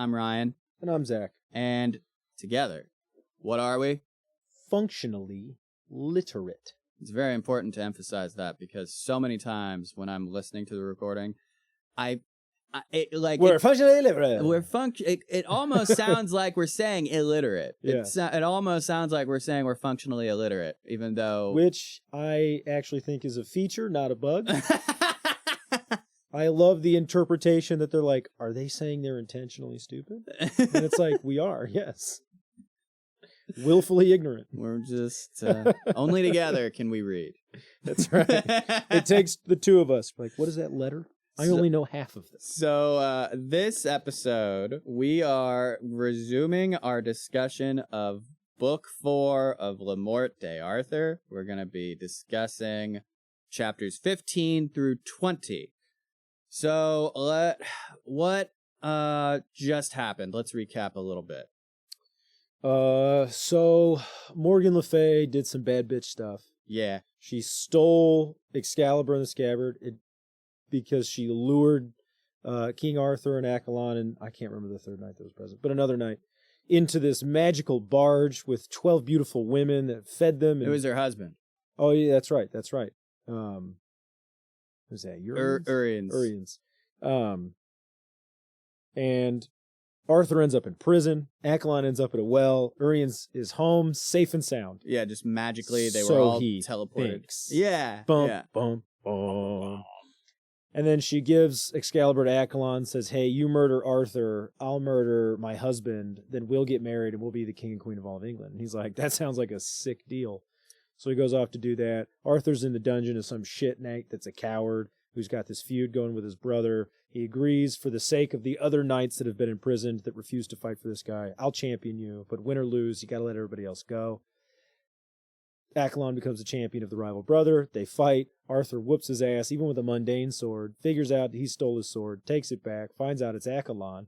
I'm Ryan. And I'm Zach. And together, what are we? Functionally literate. It's very important to emphasize that because so many times when I'm listening to the recording, We're functionally illiterate. It almost sounds like we're saying illiterate. Yes. It almost sounds like we're saying we're functionally illiterate, even though... Which I actually think is a feature, not a bug. I love the interpretation that they're like, are they saying they're intentionally stupid? And it's like, we are, yes. Willfully ignorant. We're just... only together can we read. That's right. It takes the two of us. Like, what is that letter? I only know half of this. So this episode, we are resuming our discussion of Book 4 of Morte, Arthur. We're going to be discussing chapters 15 through 20. So what just happened? Let's recap a little bit. So Morgan Le Fay did some bad bitch stuff. Yeah. She stole Excalibur and the Scabbard because she lured King Arthur and Accolon, and I can't remember the third knight that was present, but another knight, into this magical barge with 12 beautiful women that fed them. It was her husband. Oh, yeah, that's right. That's right. Who's that? Uriens. And Arthur ends up in prison. Accolon ends up at a well. Uriens is home, safe and sound. Yeah, just magically they so were all he teleported. Thinks. Yeah. Bum, yeah. bum, bum. And then she gives Excalibur to Accolon, says, hey, you murder Arthur, I'll murder my husband, then we'll get married and we'll be the king and queen of all of England. And he's like, that sounds like a sick deal. So he goes off to do that. Arthur's in the dungeon as some shit knight that's a coward who's got this feud going with his brother. He agrees for the sake of the other knights that have been imprisoned that refuse to fight for this guy. I'll champion you, but win or lose, you got to let everybody else go. Accolon becomes the champion of the rival brother. They fight. Arthur whoops his ass, even with a mundane sword, figures out he stole his sword, takes it back, finds out it's Accolon.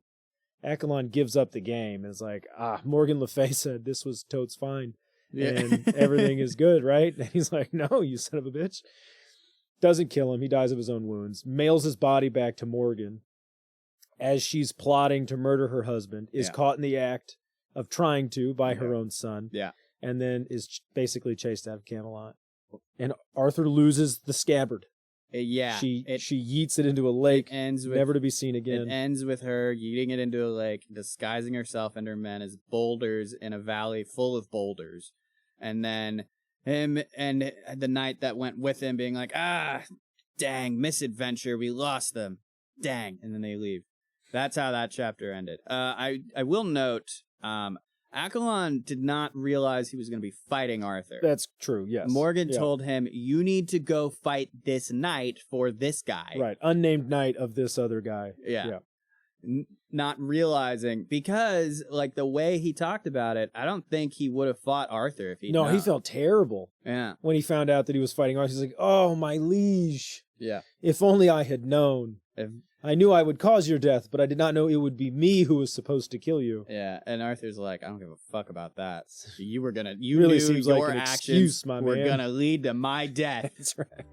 Accolon gives up the game and is like, Morgan Le Fay said this was totes fine. Yeah. And everything is good, right? And he's like, no, you son of a bitch. Doesn't kill him. He dies of his own wounds. Mails his body back to Morgan as she's plotting to murder her husband, is caught in the act of trying to by her own son. Yeah. And then is basically chased out of Camelot. And Arthur loses the scabbard. Yeah. She yeets it into a lake, never to be seen again. It ends with her yeeting it into a lake, disguising herself and her men as boulders in a valley full of boulders. And then him and the knight that went with him being like, dang, misadventure, we lost them. Dang. And then they leave. That's how that chapter ended. I will note, Accolon did not realize he was going to be fighting Arthur. That's true, yes. Morgan told him, you need to go fight this knight for this guy. Right, unnamed knight of this other guy. Yeah. Not realizing, because, like, the way he talked about it, I don't think he would have fought Arthur if he No, he felt terrible. Yeah. When he found out that he was fighting Arthur, he's like, oh, my liege. Yeah. If only I had known. I knew I would cause your death, but I did not know it would be me who was supposed to kill you. Yeah, and Arthur's like, I don't give a fuck about that. You were gonna, really knew seems your like an actions excuse, my were man. gonna lead to my death. That's right.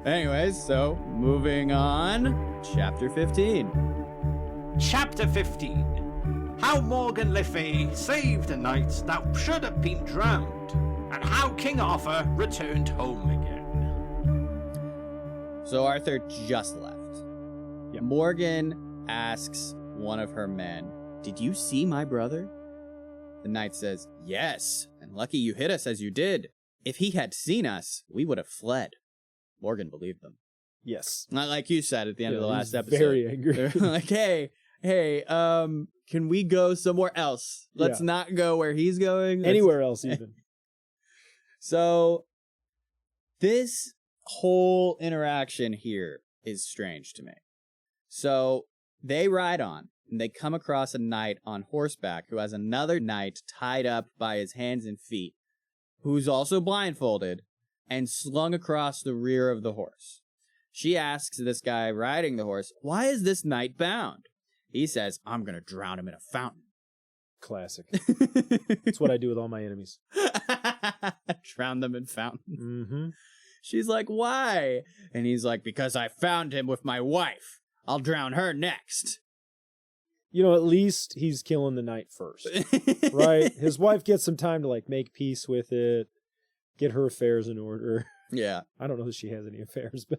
Anyways, so moving on, chapter 15. Chapter 15. How Morgan Le Fay saved the knights that should have been drowned, and how King Arthur returned home again. So Arthur just left. Yep. Morgan asks one of her men, did you see my brother? The knight says, yes, and lucky you hit us as you did. If he had seen us, we would have fled. Morgan believed them. Yes. Not like you said at the end of the last episode. Very angry. They're like, hey, can we go somewhere else? Let's not go where he's going. Anywhere else, even. So, this whole interaction here is strange to me. So, they ride on, and they come across a knight on horseback who has another knight tied up by his hands and feet, who's also blindfolded, and slung across the rear of the horse. She asks this guy riding the horse, why is this knight bound? He says, I'm going to drown him in a fountain. Classic. That's what I do with all my enemies. Drown them in fountains. Mm-hmm. She's like, why? And he's like, because I found him with my wife. I'll drown her next. at least he's killing the knight first, right? His wife gets some time to like make peace with it, get her affairs in order. Yeah. I don't know if she has any affairs, but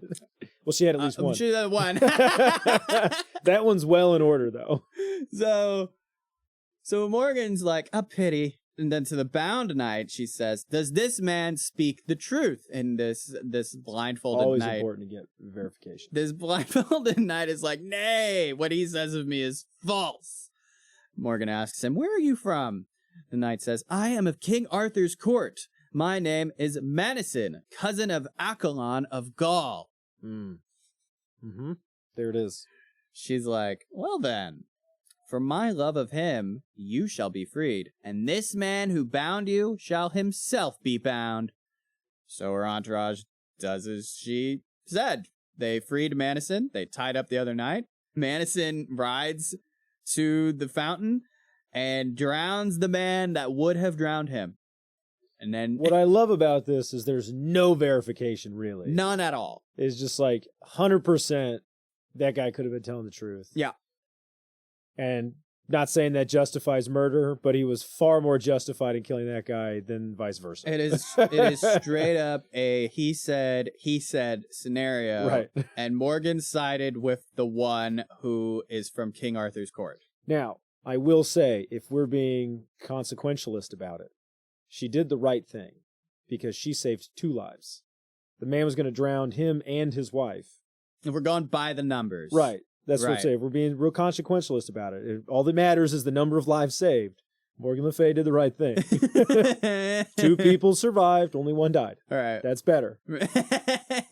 well, she had at least one. She had one. That one's well in order, though. So Morgan's like, a pity. And then to the bound knight, she says, does this man speak the truth? And this blindfolded Always knight. important to get verification. This blindfolded knight is like, nay, what he says of me is false. Morgan asks him, where are you from? The knight says, I am of King Arthur's court. My name is Manison, cousin of Accolon of Gaul. Mm-hmm. There it is. She's like, well then, for my love of him, you shall be freed, and this man who bound you shall himself be bound. So her entourage does as she said. They freed Manison. They tied up the other knight. Manison rides to the fountain and drowns the man that would have drowned him. And then what I love about this is there's no verification, really. None at all. It's just like 100% that guy could have been telling the truth. Yeah. And not saying that justifies murder, but he was far more justified in killing that guy than vice versa. It is straight up a he said scenario. Right. And Morgan sided with the one who is from King Arthur's court. Now, I will say, if we're being consequentialist about it, she did the right thing because she saved 2 lives. The man was going to drown him and his wife. And we're going by the numbers. Right. That's what I'm Right. saying. We're being real consequentialist about it. All that matters is the number of lives saved. Morgan Le Fay did the right thing. 2 people survived, only 1 died. All right. That's better.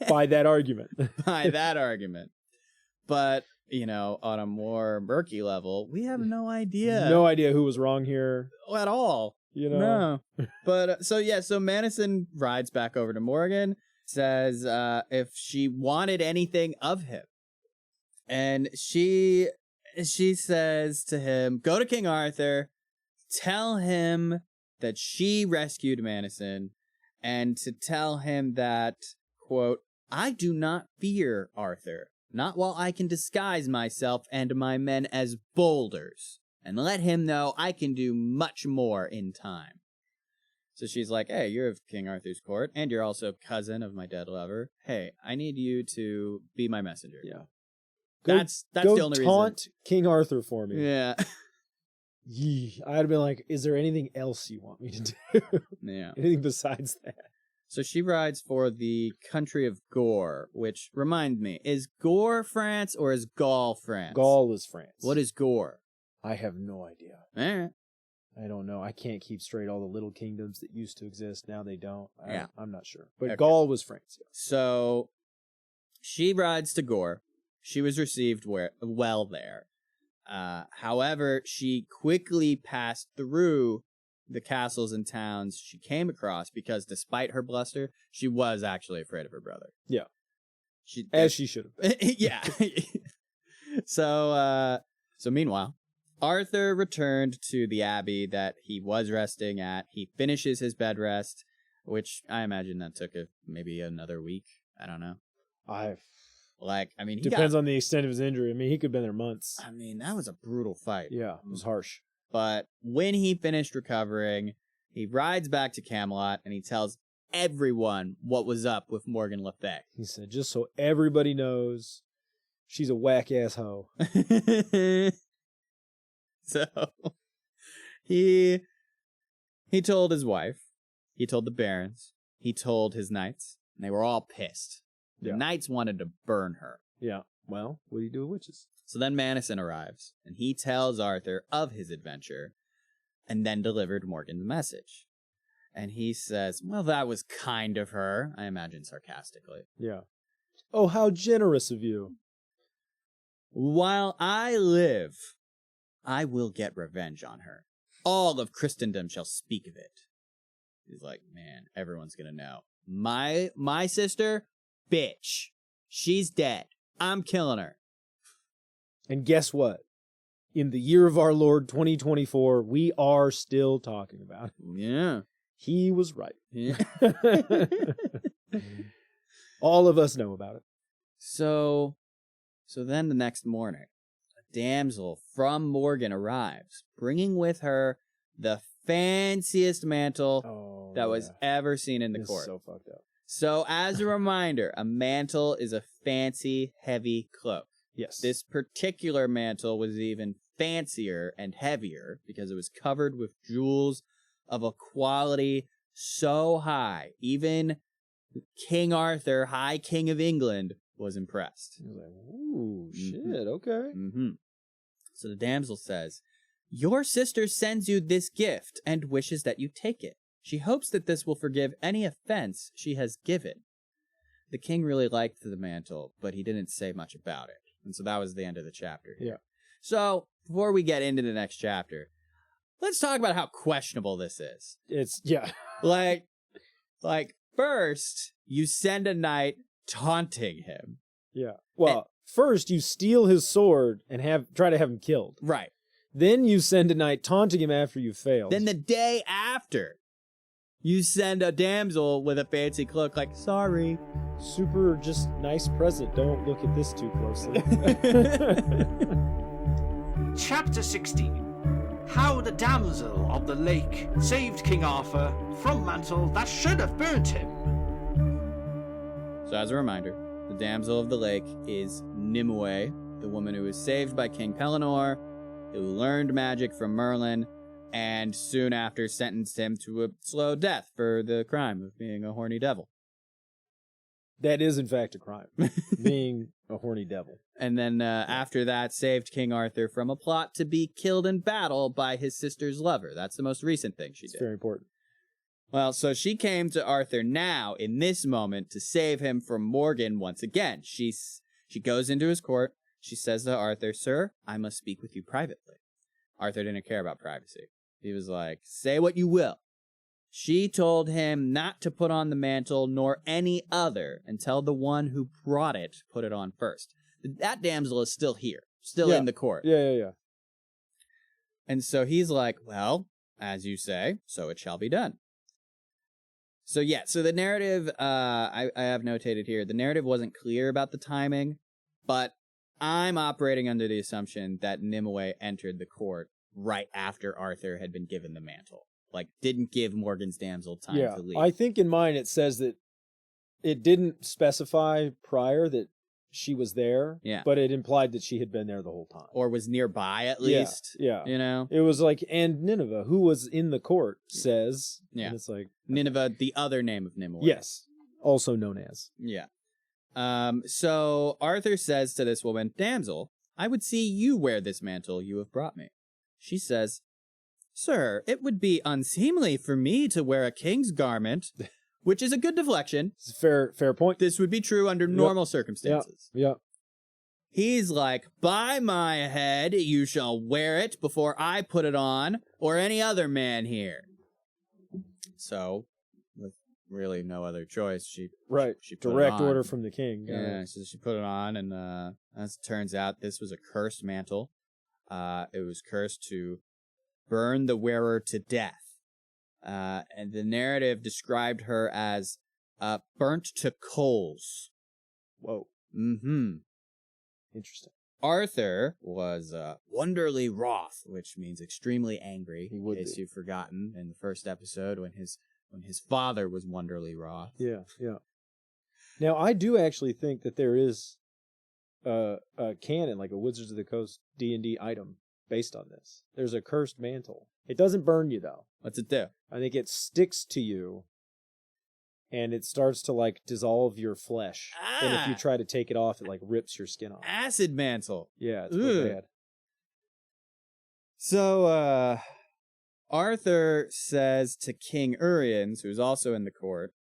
By that argument. By that argument. But, on a more murky level, we have no idea. No idea who was wrong here. At all. No. But, so Manison rides back over to Morgan, says if she wanted anything of him. And she says to him, go to King Arthur, tell him that she rescued Manison, and to tell him that, quote, I do not fear Arthur, not while I can disguise myself and my men as boulders, and let him know I can do much more in time. So she's like, hey, you're of King Arthur's court, and you're also cousin of my dead lover. Hey, I need you to be my messenger. Yeah. That's the only reason. Taunt King Arthur for me. Yeah. I'd have been like, is there anything else you want me to do? Yeah. Anything besides that? So she rides for the country of Gore, which, remind me, is Gore France or is Gaul France? Gaul is France. What is Gore? I have no idea. All right. I don't know. I can't keep straight all the little kingdoms that used to exist. Now they don't. I'm not sure. But Okay. Gaul was France. Yeah. So she rides to Gore. She was received well there. However, she quickly passed through the castles and towns she came across because despite her bluster, she was actually afraid of her brother. Yeah. She should have been. Yeah. So meanwhile, Arthur returned to the abbey that he was resting at. He finishes his bed rest, which I imagine that took maybe another week. I don't know. He depends on the extent of his injury. I mean, he could have been there months. I mean, that was a brutal fight. Yeah, it was harsh. But when he finished recovering, he rides back to Camelot and he tells everyone what was up with Morgan Le Fay. He said, just so everybody knows, she's a whack-ass hoe. So he told his wife, he told the barons, he told his knights, and they were all pissed. The knights wanted to burn her. Yeah. Well, what do you do with witches? So then Manison arrives, and he tells Arthur of his adventure, and then delivered Morgan the message. And he says, well, that was kind of her, I imagine sarcastically. Yeah. Oh, how generous of you. While I live, I will get revenge on her. All of Christendom shall speak of it. He's like, man, everyone's gonna know. My sister, bitch. She's dead. I'm killing her. And guess what? In the year of our Lord 2024, we are still talking about it. Yeah. He was right. Yeah. All of us know about it. So then the next morning, a damsel from Morgan arrives, bringing with her the fanciest mantle that was ever seen in the This court. is so fucked up. So, as a reminder, a mantle is a fancy, heavy cloak. Yes. This particular mantle was even fancier and heavier because it was covered with jewels of a quality so high. Even King Arthur, High King of England, was impressed. He was like, ooh, shit, okay. Mm-hmm. So the damsel says, "Your sister sends you this gift and wishes that you take it. She hopes that this will forgive any offense she has given." The king really liked the mantle, but he didn't say much about it. And so that was the end of the chapter. Yeah. So before we get into the next chapter, let's talk about how questionable this is. It's, yeah. Like first, you send a knight taunting him. Yeah. Well, first you steal his sword and try to have him killed. Right. Then you send a knight taunting him after you failed. Then the day after, you send a damsel with a fancy cloak like, sorry. Super just nice present. Don't look at this too closely. Chapter 16. How the damsel of the lake saved King Arthur from mantle that should have burnt him. So as a reminder, the damsel of the lake is Nimue, the woman who was saved by King Pellinore, who learned magic from Merlin, and soon after sentenced him to a slow death for the crime of being a horny devil. That is, in fact, a crime. Being a horny devil. And then after that, saved King Arthur from a plot to be killed in battle by his sister's lover. That's the most recent thing she did. It's very important. Well, so she came to Arthur now, in this moment, to save him from Morgan once again. She goes into his court. She says to Arthur, "Sir, I must speak with you privately." Arthur didn't care about privacy. He was like, "Say what you will." She told him not to put on the mantle nor any other until the one who brought it put it on first. That damsel is still here, still in the court. Yeah. And so he's like, "Well, as you say, so it shall be done." So the narrative, I have notated here, the narrative wasn't clear about the timing, but I'm operating under the assumption that Nimue entered the court right after Arthur had been given the mantle. Like, didn't give Morgan's damsel time to leave. I think in mine it says that it didn't specify prior that she was there, but it implied that she had been there the whole time. Or was nearby, at least. Yeah. You know? It was like, and Nineveh, who was in the court, says. Yeah. And it's like. Nineveh, the other name of Nimue. Yes. Also known as. Yeah. So Arthur says to this woman, "Damsel, I would see you wear this mantle you have brought me." She says, "Sir, it would be unseemly for me to wear a king's garment," which is a good deflection. It's a fair point. This would be true under normal circumstances. Yeah. He's like, "By my head, you shall wear it before I put it on, or any other man here." So, with really no other choice, she put direct it on. order from the king. Yeah, so she put it on, and as it turns out, this was a cursed mantle. It was cursed to burn the wearer to death. And the narrative described her as burnt to coals. Whoa. Mm-hmm. Interesting. Arthur was wonderly wroth, which means extremely angry. He would in case be. you've forgotten in the first episode when his father was wonderly wroth. Yeah. Now, I do actually think that there is a canon, like a Wizards of the Coast D&D item based on this. There's a cursed mantle. It doesn't burn you, though. What's it do? I think it sticks to you, and it starts to, like, dissolve your flesh. And if you try to take it off, it, like, rips your skin off. Acid mantle. Yeah, it's pretty bad. So, Arthur says to King Uriens, who's also in the court,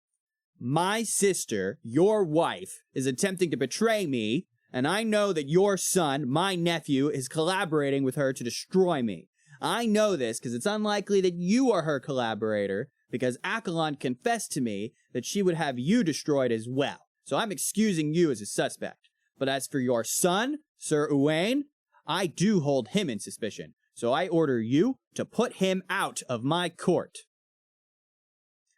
"My sister, your wife, is attempting to betray me, and I know that your son, my nephew, is collaborating with her to destroy me. I know this because it's unlikely that you are her collaborator, because Accolon confessed to me that she would have you destroyed as well. So I'm excusing you as a suspect. But as for your son, Sir Uwaine, I do hold him in suspicion. So I order you to put him out of my court."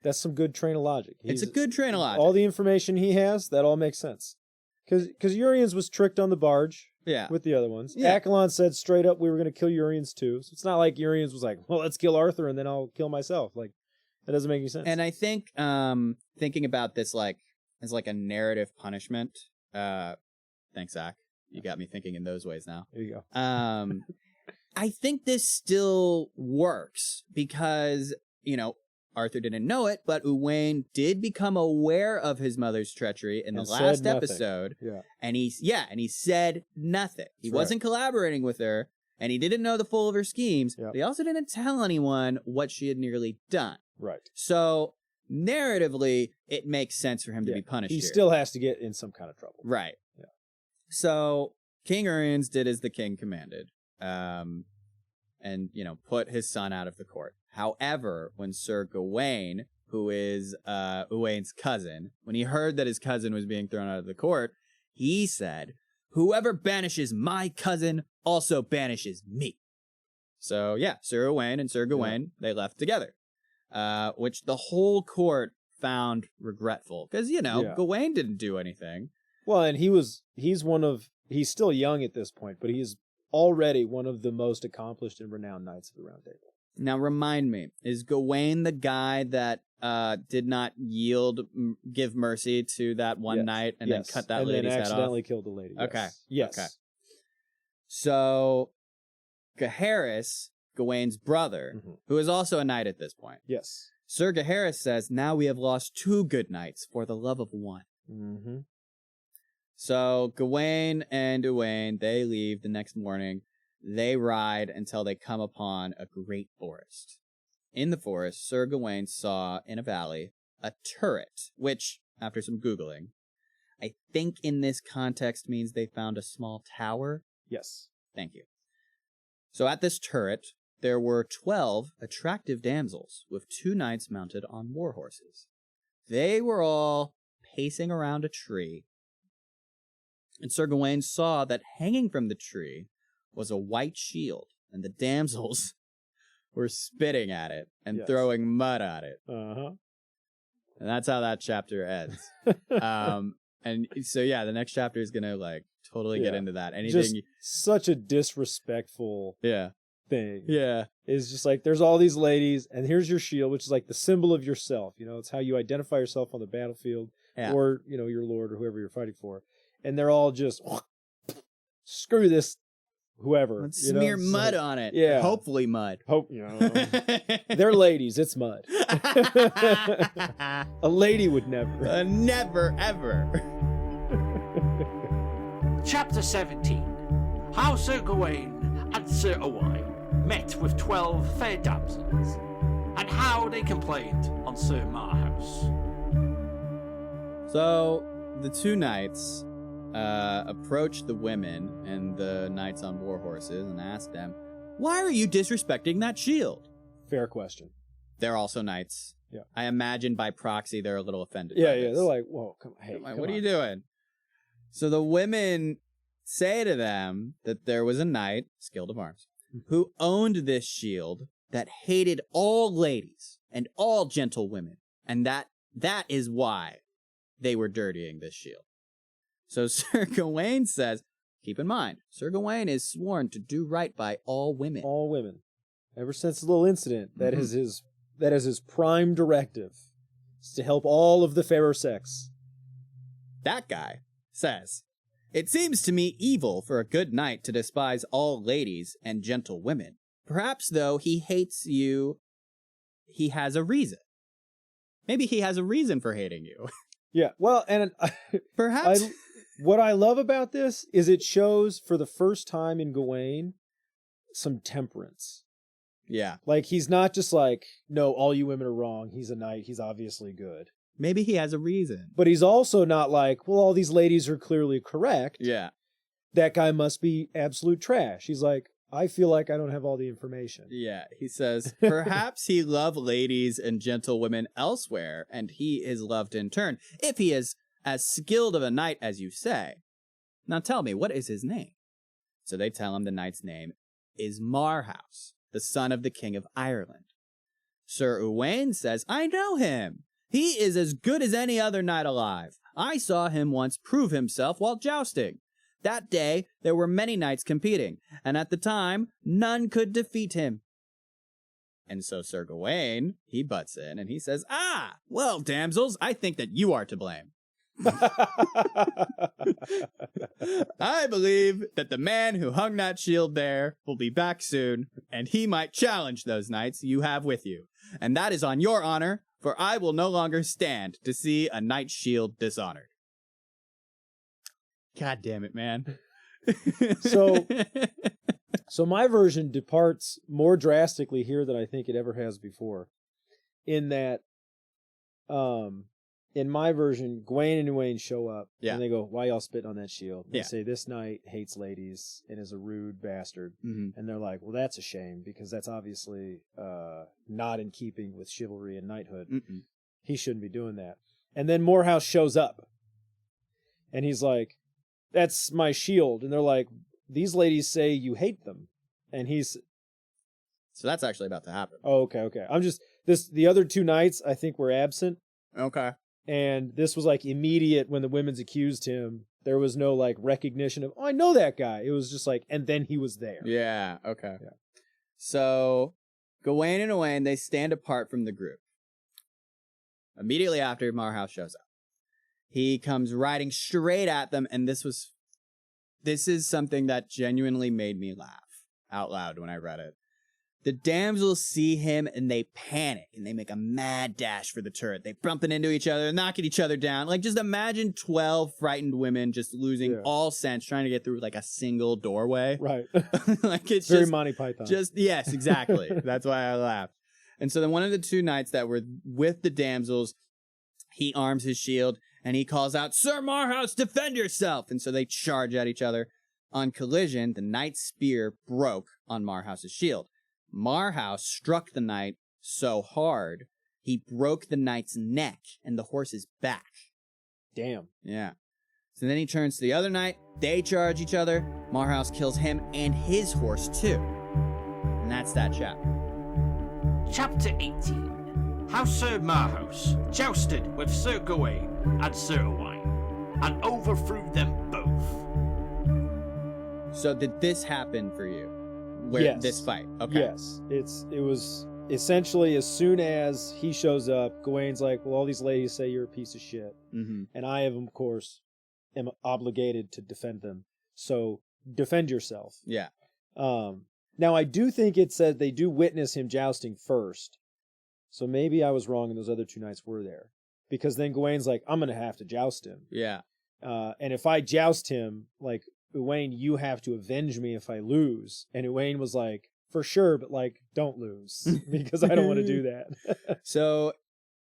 That's some good train of logic. It's a good train of logic. All the information he has, that all makes sense. Because Uriens was tricked on the barge, Yeah. with the other ones. Yeah. Accolon said straight up we were going to kill Uriens too. So it's not like Uriens was like, well, let's kill Arthur and then I'll kill myself. Like, that doesn't make any sense. And I think thinking about this like as like a narrative punishment. Thanks, Zach. You got me thinking in those ways now. There you go. I think this still works because, you know, Arthur didn't know it, but Uwaine did become aware of his mother's treachery in the last episode. Yeah. And he said nothing. He That's wasn't collaborating with her, and he didn't know the full of her schemes. Yep. But he also didn't tell anyone what she had nearly done. Right. So narratively, it makes sense for him to be punished. He here. still has to get in some kind of trouble. Right. Yeah. So King Uriens did as the king commanded, and, you know, put his son out of the court. However, when Sir Gawaine, who is Uwaine's cousin, when he heard that his cousin was being thrown out of the court, he said, "Whoever banishes my cousin also banishes me." So yeah, Sir Uwaine and Sir Gawaine, they left together, which the whole court found regretful because, you know, Gawaine didn't do anything. Well, and he's still young at this point, but he's already one of the most accomplished and renowned knights of the Round Table. Now, remind me, is Gawaine the guy that did not give mercy to that one knight and then cut that lady's head off? And then accidentally killed the lady. Yes. Okay. Yes. Okay. So, Gaheris, Gawaine's brother, who is also a knight at this point. Yes. Sir Gaheris says, "Now we have lost 2 good knights for the love of one." Mm-hmm. So, Gawaine and Uwaine, they leave the next morning. They ride until they come upon a great forest. In the forest, Sir Gawaine saw in a valley a turret, which, after some Googling, I think in this context means they found a small tower. Yes. Thank you. So at this turret, there were 12 attractive damsels with 2 knights mounted on war horses. They were all pacing around a tree, and Sir Gawaine saw that hanging from the tree was a white shield, and the damsels were spitting at it and throwing mud at it. Uh-huh. And that's how that chapter ends. And so, yeah, the next chapter is going to, like, totally get into that. Anything. Just such a disrespectful thing. Yeah. It's just like, there's all these ladies, and here's your shield, which is like the symbol of yourself. You know, it's how you identify yourself on the battlefield or, you know, your lord or whoever you're fighting for. And they're all just, screw this. Whoever. Let's smear mud on it. Yeah. Hopefully mud. They're ladies. It's mud. A lady would never. Never, ever. Chapter 17. How Sir Gawaine and Sir Uwaine met with 12 fair damsels, and how they complained on Sir Marhaus. So, the 2 knights approached the women and the knights on war horses and asked them, "Why are you disrespecting that shield?" Fair question. They're also knights. Yeah. I imagine by proxy they're a little offended. Yeah, by this. They're like, whoa, come on, hey, Like, come what are on. you doing? So the women say to them that there was a knight, skilled of arms, who owned this shield that hated all ladies and all gentlewomen, and that is why they were dirtying this shield. So Sir Gawaine says, keep in mind, Sir Gawaine is sworn to do right by all women. All women. Ever since the little incident, that is his prime directive. Is to help all of the fairer sex. That guy says, "It seems to me evil for a good knight to despise all ladies and gentle women. Perhaps, though, he hates you, he has a reason. Maybe he has a reason for hating you." Yeah, well, and Perhaps. What I love about this is it shows for the first time in Gawain some temperance. Yeah. Like, he's not just like, no, all you women are wrong. He's a knight. He's obviously good. Maybe he has a reason. But he's also not like, well, all these ladies are clearly correct. Yeah. That guy must be absolute trash. He's like, I feel like I don't have all the information. Yeah. He says, perhaps he loved ladies and gentlewomen elsewhere, and he is loved in turn, if he is as skilled of a knight as you say. Now tell me, what is his name? So they tell him the knight's name is Marhaus, the son of the king of Ireland. Sir Uwaine says, I know him. He is as good as any other knight alive. I saw him once prove himself while jousting. That day, there were many knights competing, and at the time, none could defeat him. And so Sir Gawaine, he butts in, and he says, "Ah, well, damsels, I think that you are to blame. I believe that the man who hung that shield there will be back soon, and he might challenge those knights you have with you. And that is on your honor, for I will no longer stand to see a knight's shield dishonored." God damn it, man. So my version departs more drastically here than I think it ever has before. In that, in my version, Gawaine and Uwaine show up, and they go, "Why y'all spitting on that shield?" They say, "This knight hates ladies and is a rude bastard." Mm-hmm. And they're like, "Well, that's a shame, because that's obviously not in keeping with chivalry and knighthood. Mm-mm. He shouldn't be doing that." And then Morehouse shows up, and he's like, "That's my shield." And they're like, "These ladies say you hate them." And he's... So that's actually about to happen. Oh, okay. I'm just... The other two knights, I think, were absent. Okay. And this was like immediate when the women's accused him. There was no like recognition of, "Oh, I know that guy." It was just like, and then he was there. Yeah, okay. Yeah. So Gawaine and Uwaine, they stand apart from the group. Immediately after, Morehouse shows up. He comes riding straight at them, and this is something that genuinely made me laugh out loud when I read it. The damsels see him and they panic and they make a mad dash for the turret. They bumping into each other, knocking each other down. Like, just imagine 12 frightened women just losing all sense trying to get through like a single doorway. Right. Like, it's very just Monty Python. Yes, exactly. That's why I laughed. And so then one of the two knights that were with the damsels, he arms his shield and he calls out, "Sir Marhaus, defend yourself!" And so they charge at each other. On collision, the knight's spear broke on Marhaus's shield. Marhaus struck the knight so hard, he broke the knight's neck and the horse's back. Damn. Yeah. So then he turns to the other knight. They charge each other. Marhaus kills him and his horse too. And that's that chapter. Chapter 18. How Sir Marhaus jousted with Sir Gawaine and Sir Uwaine, and overthrew them both. So did this happen for you? This fight? Okay. Yes. It was essentially as soon as he shows up, Gawaine's like, "Well, all these ladies say you're a piece of shit." Mm-hmm. And I, of course, am obligated to defend them. So defend yourself. Yeah. Now, I do think it said they do witness him jousting first. So maybe I was wrong and those other two knights were there. Because then Gawaine's like, "I'm going to have to joust him." Yeah. And if I joust him, like, "Uwaine, you have to avenge me if I lose." And Uwaine was like, "For sure, but like, don't lose because I don't want to do that." So,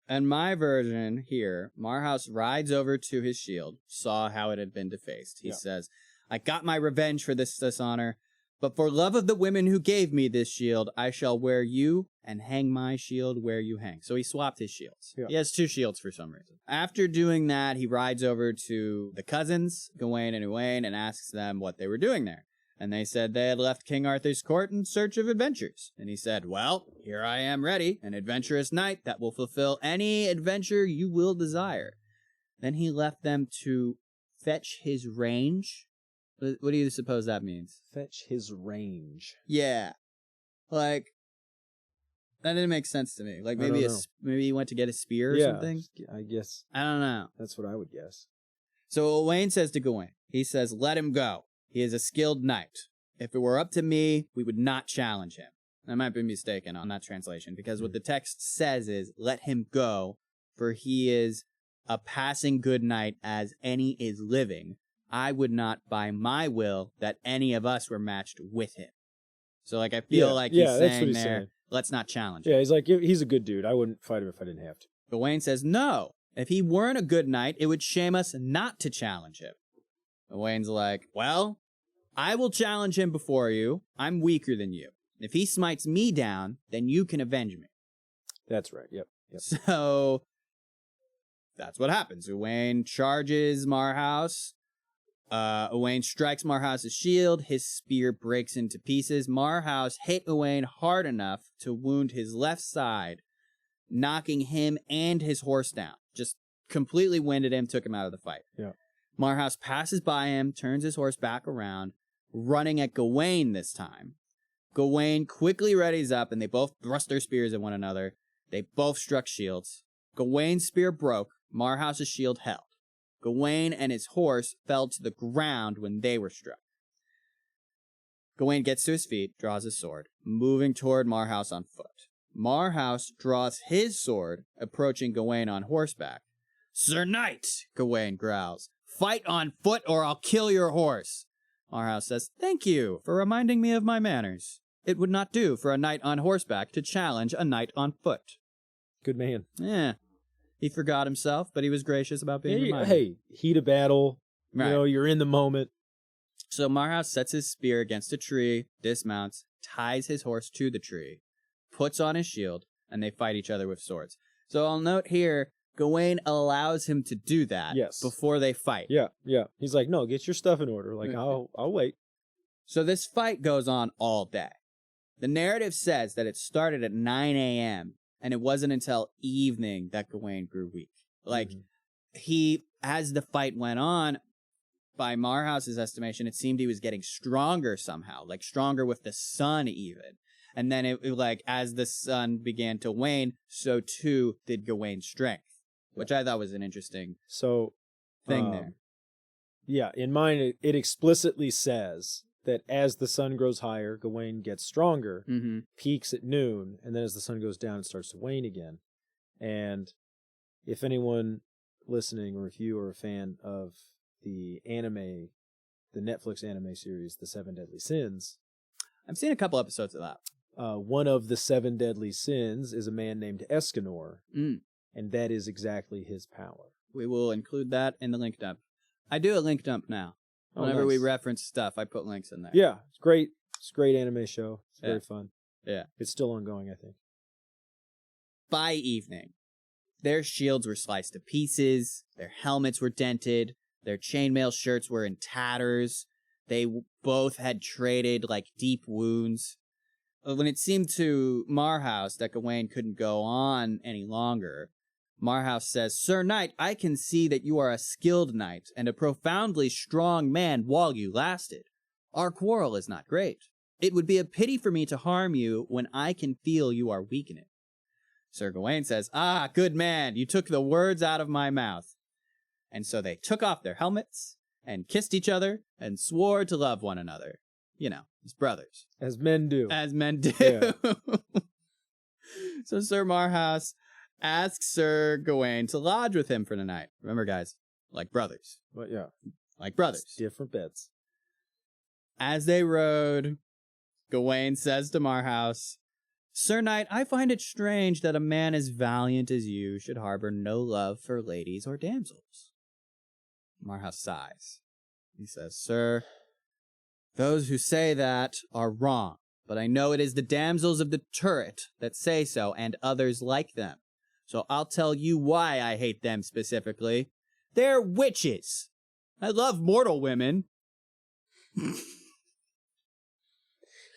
in my version here, Marhaus rides over to his shield, saw how it had been defaced. He says, "I got my revenge for this dishonor, but for love of the women who gave me this shield, I shall wear you and hang my shield where you hang." So he swapped his shields. Yeah. He has two shields for some reason. After doing that, he rides over to the cousins, Gawaine and Uwaine, and asks them what they were doing there. And they said they had left King Arthur's court in search of adventures. And he said, "Well, here I am ready, an adventurous knight that will fulfill any adventure you will desire." Then he left them to fetch his range. What do you suppose that means? Fetch his range. Yeah. Like, that didn't make sense to me. Like, maybe maybe he went to get a spear or something? I guess. I don't know. That's what I would guess. So Uwaine says to Gawaine, he says, "Let him go. He is a skilled knight. If it were up to me, we would not challenge him." I might be mistaken on that translation, because what the text says is, "Let him go, for he is a passing good knight as any is living. I would not by my will that any of us were matched with him." So, like, I feel like he's saying there, let's not challenge him. Yeah, he's like, he's a good dude. I wouldn't fight him if I didn't have to. Gawaine says, "No. If he weren't a good knight, it would shame us not to challenge him." Gawaine's like, "Well, I will challenge him before you. I'm weaker than you. If he smites me down, then you can avenge me." That's right. Yep. So that's what happens. Uwaine charges Marhaus. Uwaine strikes Marhaus's shield. His spear breaks into pieces. Marhaus hit Uwaine hard enough to wound his left side, knocking him and his horse down. Just completely winded him, took him out of the fight. Yeah. Marhaus passes by him, turns his horse back around, running at Gawaine this time. Gawaine quickly readies up, and they both thrust their spears at one another. They both struck shields. Gawaine's spear broke. Marhaus's shield held. Gawaine and his horse fell to the ground when they were struck. Gawaine gets to his feet, draws his sword, moving toward Marhaus on foot. Marhaus draws his sword, approaching Gawaine on horseback. "Sir Knight," Gawaine growls, "fight on foot or I'll kill your horse." Marhaus says, "Thank you for reminding me of my manners. It would not do for a knight on horseback to challenge a knight on foot." Good man. Yeah. He forgot himself, but he was gracious about being reminded. Hey, heat of battle. Right. You know, you're in the moment. So Marhaus sets his spear against a tree, dismounts, ties his horse to the tree, puts on his shield, and they fight each other with swords. So I'll note here, Gawaine allows him to do that before they fight. Yeah. He's like, no, get your stuff in order. Like, I'll wait. So this fight goes on all day. The narrative says that it started at 9 a.m., and it wasn't until evening that Gawaine grew weak. Like, as the fight went on, by Marhaus's estimation, it seemed he was getting stronger somehow, like stronger with the sun even. And then it like, as the sun began to wane, so too did Gawaine's strength, which I thought was an interesting thing there. Yeah, in mine, it explicitly says that as the sun grows higher, Gawaine gets stronger, peaks at noon, and then as the sun goes down, it starts to wane again. And if anyone listening, or if you are a fan of the anime, the Netflix anime series, The Seven Deadly Sins. I've seen a couple episodes of that. One of the 7 deadly sins is a man named Escanor, and that is exactly his power. We will include that in the link dump. I do a link dump now. Whenever we reference stuff, I put links in there. Yeah, it's great. It's a great anime show. It's very fun. Yeah. It's still ongoing, I think. By evening, their shields were sliced to pieces, their helmets were dented, their chainmail shirts were in tatters, they both had traded, like, deep wounds. When it seemed to Marhaus that Gawaine couldn't go on any longer, Marhaus says, "Sir Knight, I can see that you are a skilled knight and a profoundly strong man while you lasted. Our quarrel is not great. It would be a pity for me to harm you when I can feel you are weakening." Sir Gawaine says, "Ah, good man, you took the words out of my mouth." And so they took off their helmets and kissed each other and swore to love one another. You know, as brothers. As men do. As men do. Yeah. So Sir Marhaus asks Sir Gawaine to lodge with him for the night. Remember, guys, like brothers. But yeah. Like brothers. It's different beds. As they rode, Gawaine says to Marhaus, "Sir Knight, I find it strange that a man as valiant as you should harbor no love for ladies or damsels." Marhaus sighs. He says, "Sir, those who say that are wrong, but I know it is the damsels of the turret that say so, and others like them. So I'll tell you why I hate them specifically. They're witches. I love mortal women."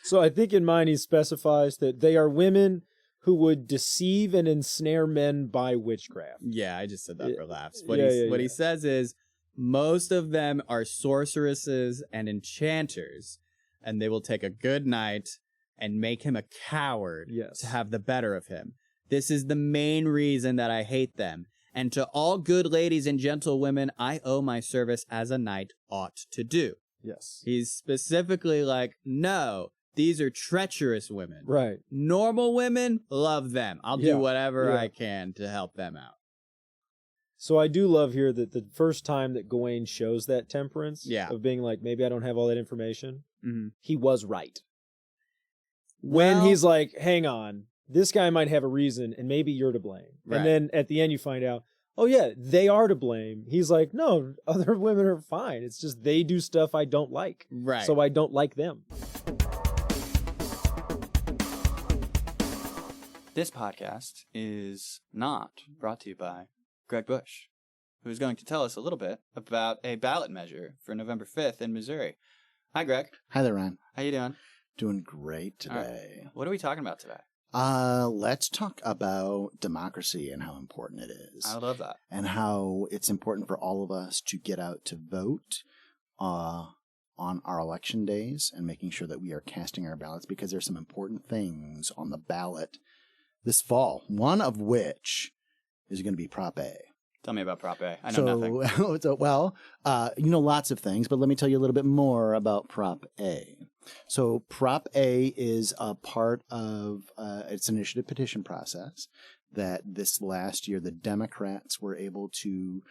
So I think in mine he specifies that they are women who would deceive and ensnare men by witchcraft. Yeah, I just said that for laughs. What he says is, most of them are sorceresses and enchanters, and they will take a good knight and make him a coward to have the better of him. This is the main reason that I hate them. And to all good ladies and gentlewomen, I owe my service as a knight ought to do. Yes. He's specifically like, no, these are treacherous women. Right. Normal women, love them. I'll do whatever I can to help them out. So I do love here that the first time that Gawaine shows that temperance of being like, maybe I don't have all that information, he was right. When he's like, hang on, this guy might have a reason and maybe you're to blame. Right. And then at the end you find out, oh yeah, they are to blame. He's like, no, other women are fine. It's just they do stuff I don't like. Right. So I don't like them. This podcast is not brought to you by Greg Bush, who's going to tell us a little bit about a ballot measure for November 5th in Missouri. Hi, Greg. Hi there, Ryan. How you doing? Doing great today. Right. What are we talking about today? Let's talk about democracy and how important it is. I love that. And how it's important for all of us to get out to vote on our election days and making sure that we are casting our ballots, because there's some important things on the ballot this fall, one of which is going to be Prop A. Tell me about Prop A. I know nothing. Well, you know lots of things, but let me tell you a little bit more about Prop A. So Prop A is a part of its initiative petition process that this last year the Democrats were able to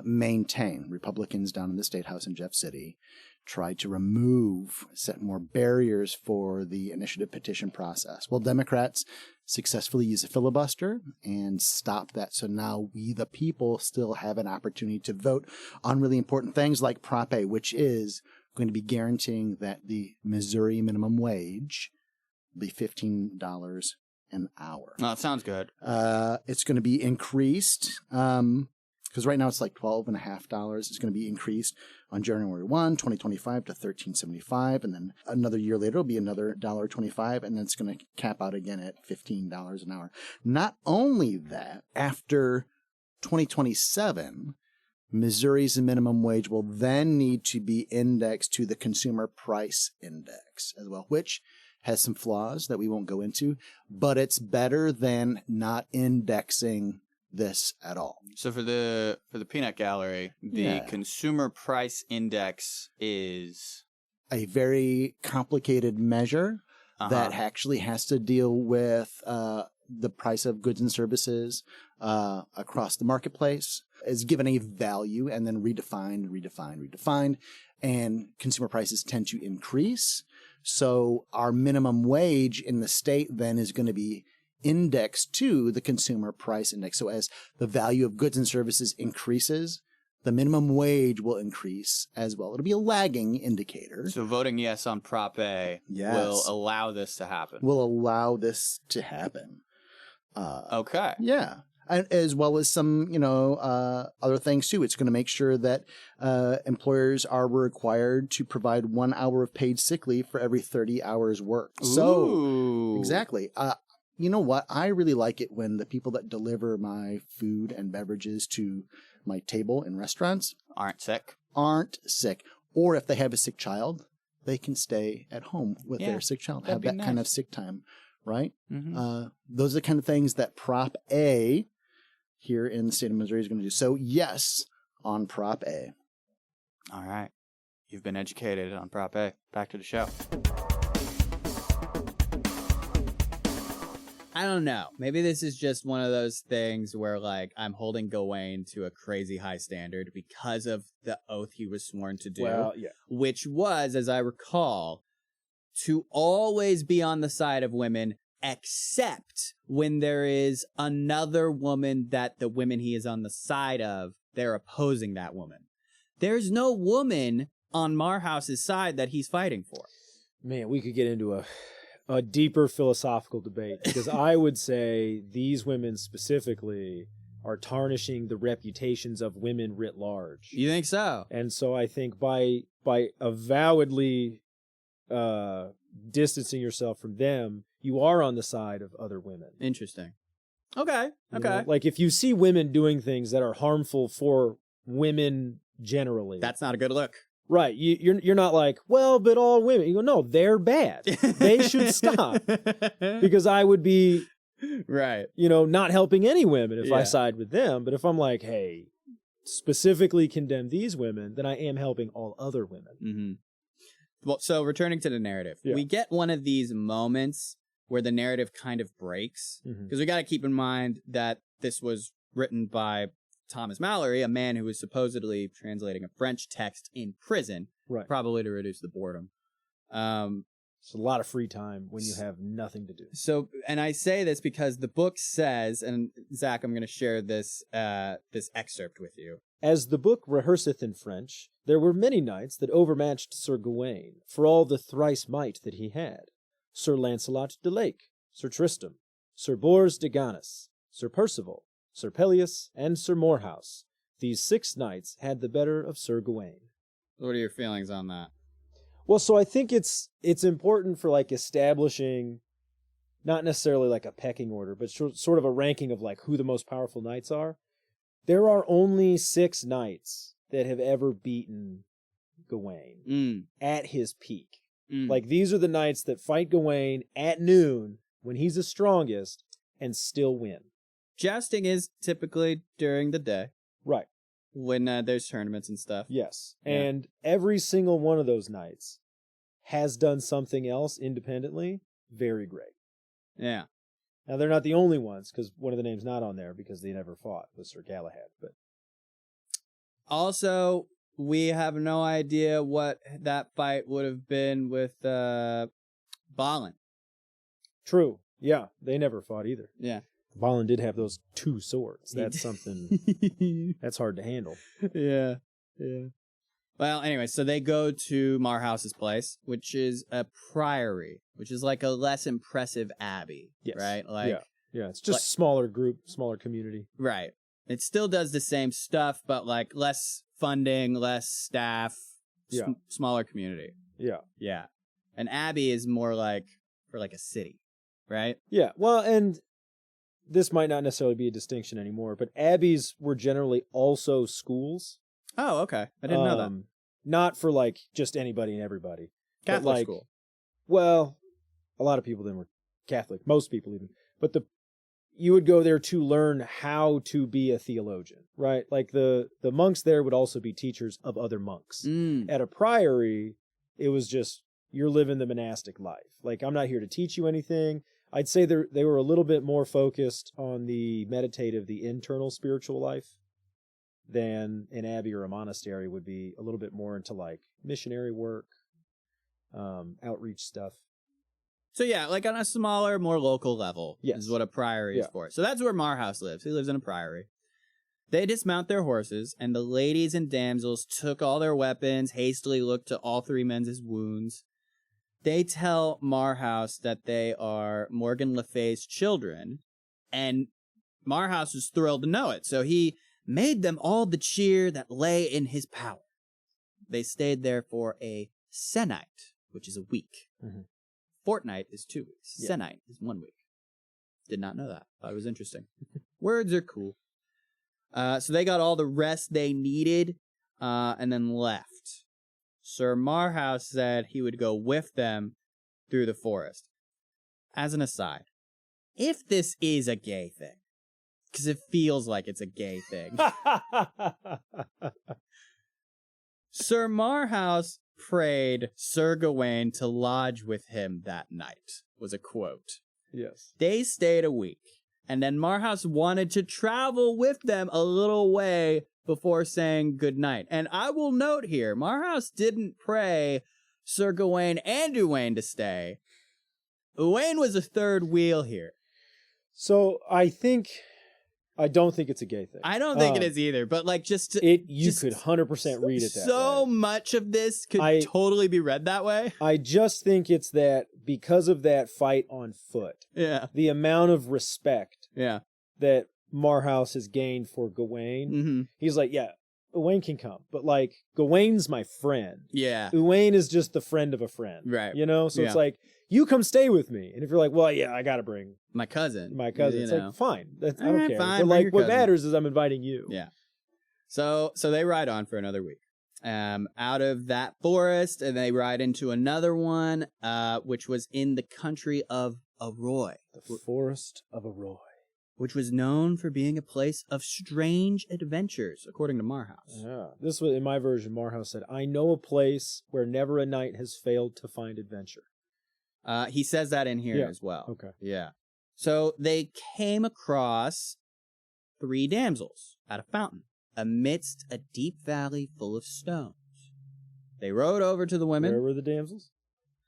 maintain. Republicans down in the State House in Jeff City tried to set more barriers for the initiative petition process. Well, Democrats successfully used a filibuster and stopped that. So now we, the people, still have an opportunity to vote on really important things like Prop A, which is going to be guaranteeing that the Missouri minimum wage will be $15 an hour. Oh, that sounds good. It's going to be increased because right now it's like $12.50. It's going to be increased on January 1, 2025 to $13.75. And then another year later, it'll be another $1.25. And then it's going to cap out again at $15 an hour. Not only that, after 2027, Missouri's minimum wage will then need to be indexed to the Consumer Price Index as well, which has some flaws that we won't go into, but it's better than not indexing this at all. So for the peanut gallery, the Consumer Price Index is a very complicated measure that actually has to deal with the price of goods and services across the marketplace. Is given a value and then redefined, and consumer prices tend to increase. So our minimum wage in the state then is going to be indexed to the Consumer Price Index. So as the value of goods and services increases, the minimum wage will increase as well. It'll be a lagging indicator. So voting yes on Prop A will allow this to happen. Okay. Yeah. As well as some, other things too. It's going to make sure that employers are required to provide 1 hour of paid sick leave for every 30 hours worked. So, exactly. You know what? I really like it when the people that deliver my food and beverages to my table in restaurants aren't sick. Or if they have a sick child, they can stay at home with their sick child, have that kind of sick time, right? Mm-hmm. Those are the kind of things that Prop A here in the state of Missouri is going to do. So yes, on Prop A. All right. You've been educated on Prop A. Back to the show. I don't know. Maybe this is just one of those things where, like, I'm holding Gawaine to a crazy high standard because of the oath he was sworn to do, which was, as I recall, to always be on the side of women, except when there is another woman that the women he is on the side of, they're opposing that woman. There's no woman on Marhouse's side that he's fighting for. Man, we could get into a deeper philosophical debate, because I would say these women specifically are tarnishing the reputations of women writ large. You think so? And so I think by avowedly distancing yourself from them, you are on the side of other women. Interesting. Okay. You know, like if you see women doing things that are harmful for women generally, that's not a good look. Right. You're not like, well, but all women. You go, no, they're bad. They should stop. Because I would be, right, not helping any women if I side with them. But if I'm like, hey, specifically condemn these women, then I am helping all other women. Mm-hmm. Well, so returning to the narrative, we get one of these moments where the narrative kind of breaks, because we got to keep in mind that this was written by Thomas Mallory, a man who was supposedly translating a French text in prison, probably to reduce the boredom. It's a lot of free time when you have nothing to do. So, and I say this because the book says, and Zach, I'm going to share this excerpt with you. As the book rehearseth in French, there were many knights that overmatched Sir Gawaine for all the thrice might that he had. Sir Lancelot de Lake, Sir Tristram, Sir Bors de Ganis, Sir Percival, Sir Pelleas, and Sir Morehouse. These 6 knights had the better of Sir Gawaine. What are your feelings on that? Well, so I think it's important for like establishing not necessarily like a pecking order, but sort of a ranking of like who the most powerful knights are. There are only 6 knights that have ever beaten Gawaine at his peak. Like, these are the knights that fight Gawaine at noon when he's the strongest and still win. Jousting is typically during the day. Right. When there's tournaments and stuff. Yes. Yeah. And every single one of those knights has done something else independently very great. Yeah. Now, they're not the only ones, because one of the names not on there because they never fought was Sir Galahad. But also, we have no idea what that fight would have been with Bowen. True. Yeah, they never fought either. Yeah. Balin did have those 2 swords. He That's did. something that's hard to handle. Yeah. Yeah. Well, anyway, so they go to Marhouse's place, which is a priory, which is like a less impressive abbey, Yes. right? Like, yeah, it's just smaller group, smaller community. right. It still does the same stuff, but like less funding, less staff, Yeah. smaller community. Yeah. Yeah. An abbey is more like for like a city, right? Yeah, well, and this might not necessarily be a distinction anymore, but abbeys were generally also schools. Oh, okay. I didn't know that. Not for like just anybody and everybody. but Catholic like, school. Well, a lot of people then were Catholic, most people even. But you would go there to learn how to be a theologian, right? Like the monks there would also be teachers of other monks. At a priory, it was just, you're living the monastic life. Like, I'm not here to teach you anything. I'd say they were a little bit more focused on the meditative, the internal spiritual life than an abbey or a monastery would be. A little bit more into like missionary work, outreach stuff. So yeah, like on a smaller, more local level Yes. is what a priory is for. So that's where Marhouse lives. He lives in a priory. They dismount their horses, and the ladies and damsels took all their weapons, hastily looked to all 3 men's wounds. They tell Marhouse that they are Morgan Le Fay's children, and Marhouse was thrilled to know it, so he made them all the cheer that lay in his power. They stayed there for a sennight, which is a week. Mhm. Fortnight is 2 weeks. Yeah. Sennight is 1 week. Did not know that. Thought it was interesting. Words are cool. So they got all the rest they needed, and then left. Sir Marhouse said he would go with them through the forest. As an aside, if this is a gay thing, because it feels like it's a gay thing, Sir Marhouse prayed Sir Gawaine to lodge with him that night, was a quote. Yes. They stayed a week, and then Marhouse wanted to travel with them a little way before saying goodnight. And I will note here, Marhouse didn't pray Sir Gawaine and Uwaine to stay. Uwaine was a third wheel here. So I don't think it's a gay thing. I don't think it is either, but like You could 100% read it that so way. much of this could totally be read that way. I just think it's that because of that fight on foot, Yeah. the amount of respect Yeah. that Marhouse has gained for Gawaine, Mm-hmm. he's like, yeah, Uwaine can come, but like, Gawaine's my friend. Yeah. Uwaine is just the friend of a friend. Right. You know? So Yeah. it's like, you come stay with me. And if you're like, well, yeah, I gotta bring My cousin. my cousin, You it's know. like, fine. I All don't right, care. fine, But bring like, your what cousin. matters is I'm inviting you. Yeah. So they ride on for another week. Out of that forest, and they ride into another one, which was in the country of Arroy, The Forest of Arroy. which was known for being a place of strange adventures, according to Marhouse. Yeah. This was, in my version, Marhouse said, I know a place where never a knight has failed to find adventure. He says that in here Yeah. as well. Okay. Yeah. So they came across 3 damsels at a fountain amidst a deep valley full of stones. They rode over to the women. Where were the damsels?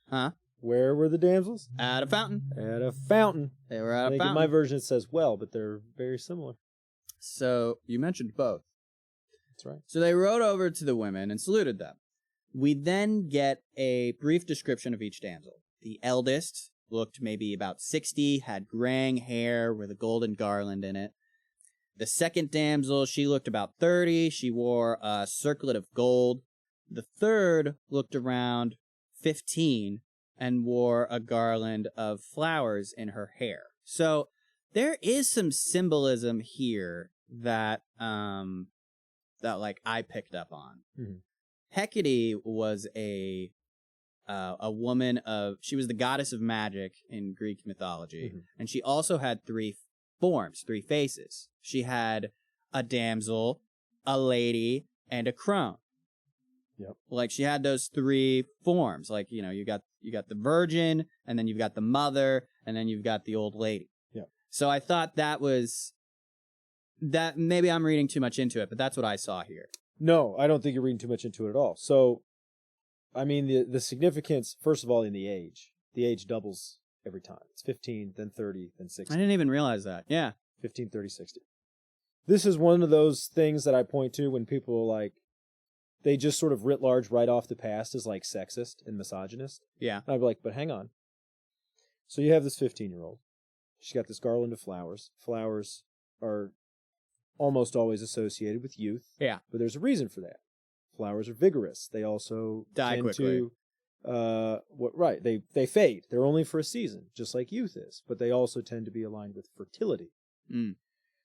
Huh? Where were the damsels? At a fountain. At a fountain. They were I at a think in fountain. my version it says well, but they're very similar. So you mentioned both. That's right. So they rode over to the women and saluted them. We then get a brief description of each damsel. The eldest looked maybe about 60, had graying hair with a golden garland in it. The second damsel, she looked about 30. She wore a circlet of gold. The third looked around 15 and wore a garland of flowers in her hair. So there is some symbolism here that like I picked up on. Mhm. Hecate was a woman she was the goddess of magic in Greek mythology, Mhm. and she also had 3 forms, 3 faces. She had a damsel, a lady, and a crone. Yep. Like she had those 3 forms. Like, you know, you got the virgin, and then you've got the mother, and then you've got the old lady. Yep. So I thought that maybe I'm reading too much into it, but that's what I saw here. No, I don't think you're reading too much into it at all. So, I mean, the significance, first of all, in the age doubles every time. It's 15, then 30, then 60. I didn't even realize that. Yeah. 15, 30, 60. This is one of those things that I point to when people are like, they just sort of writ large write off the past as like sexist and misogynist. Yeah. And I'd be like, but hang on. So you have this 15-year-old. She's got this garland of flowers. Flowers are almost always associated with youth. Yeah. But there's a reason for that. Flowers are vigorous. They also Die tend quickly. They fade. They're only for a season, just like youth is. But they also tend to be aligned with fertility. Mm.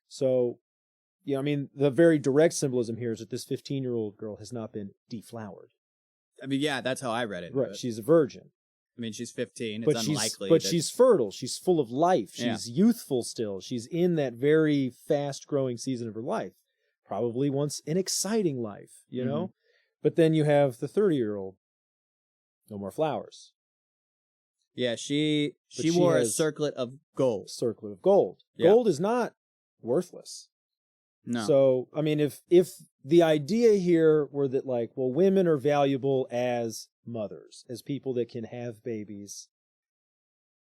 So, I mean, the very direct symbolism here is that this 15-year-old girl has not been deflowered. I mean, yeah, that's how I read it. Right. But, She's a virgin. I mean, she's 15. But It's unlikely. But she's fertile. She's full of life. Yeah. She's youthful still. She's in that very fast-growing season of her life. Probably wants an exciting life, you know? But then you have the 30-year-old. No more flowers. Yeah, she But wore a has circlet of gold. Circlet of gold. Yeah. Gold is not worthless. No. So, I mean, if the idea here were that, like, well, women are valuable as mothers, as people that can have babies,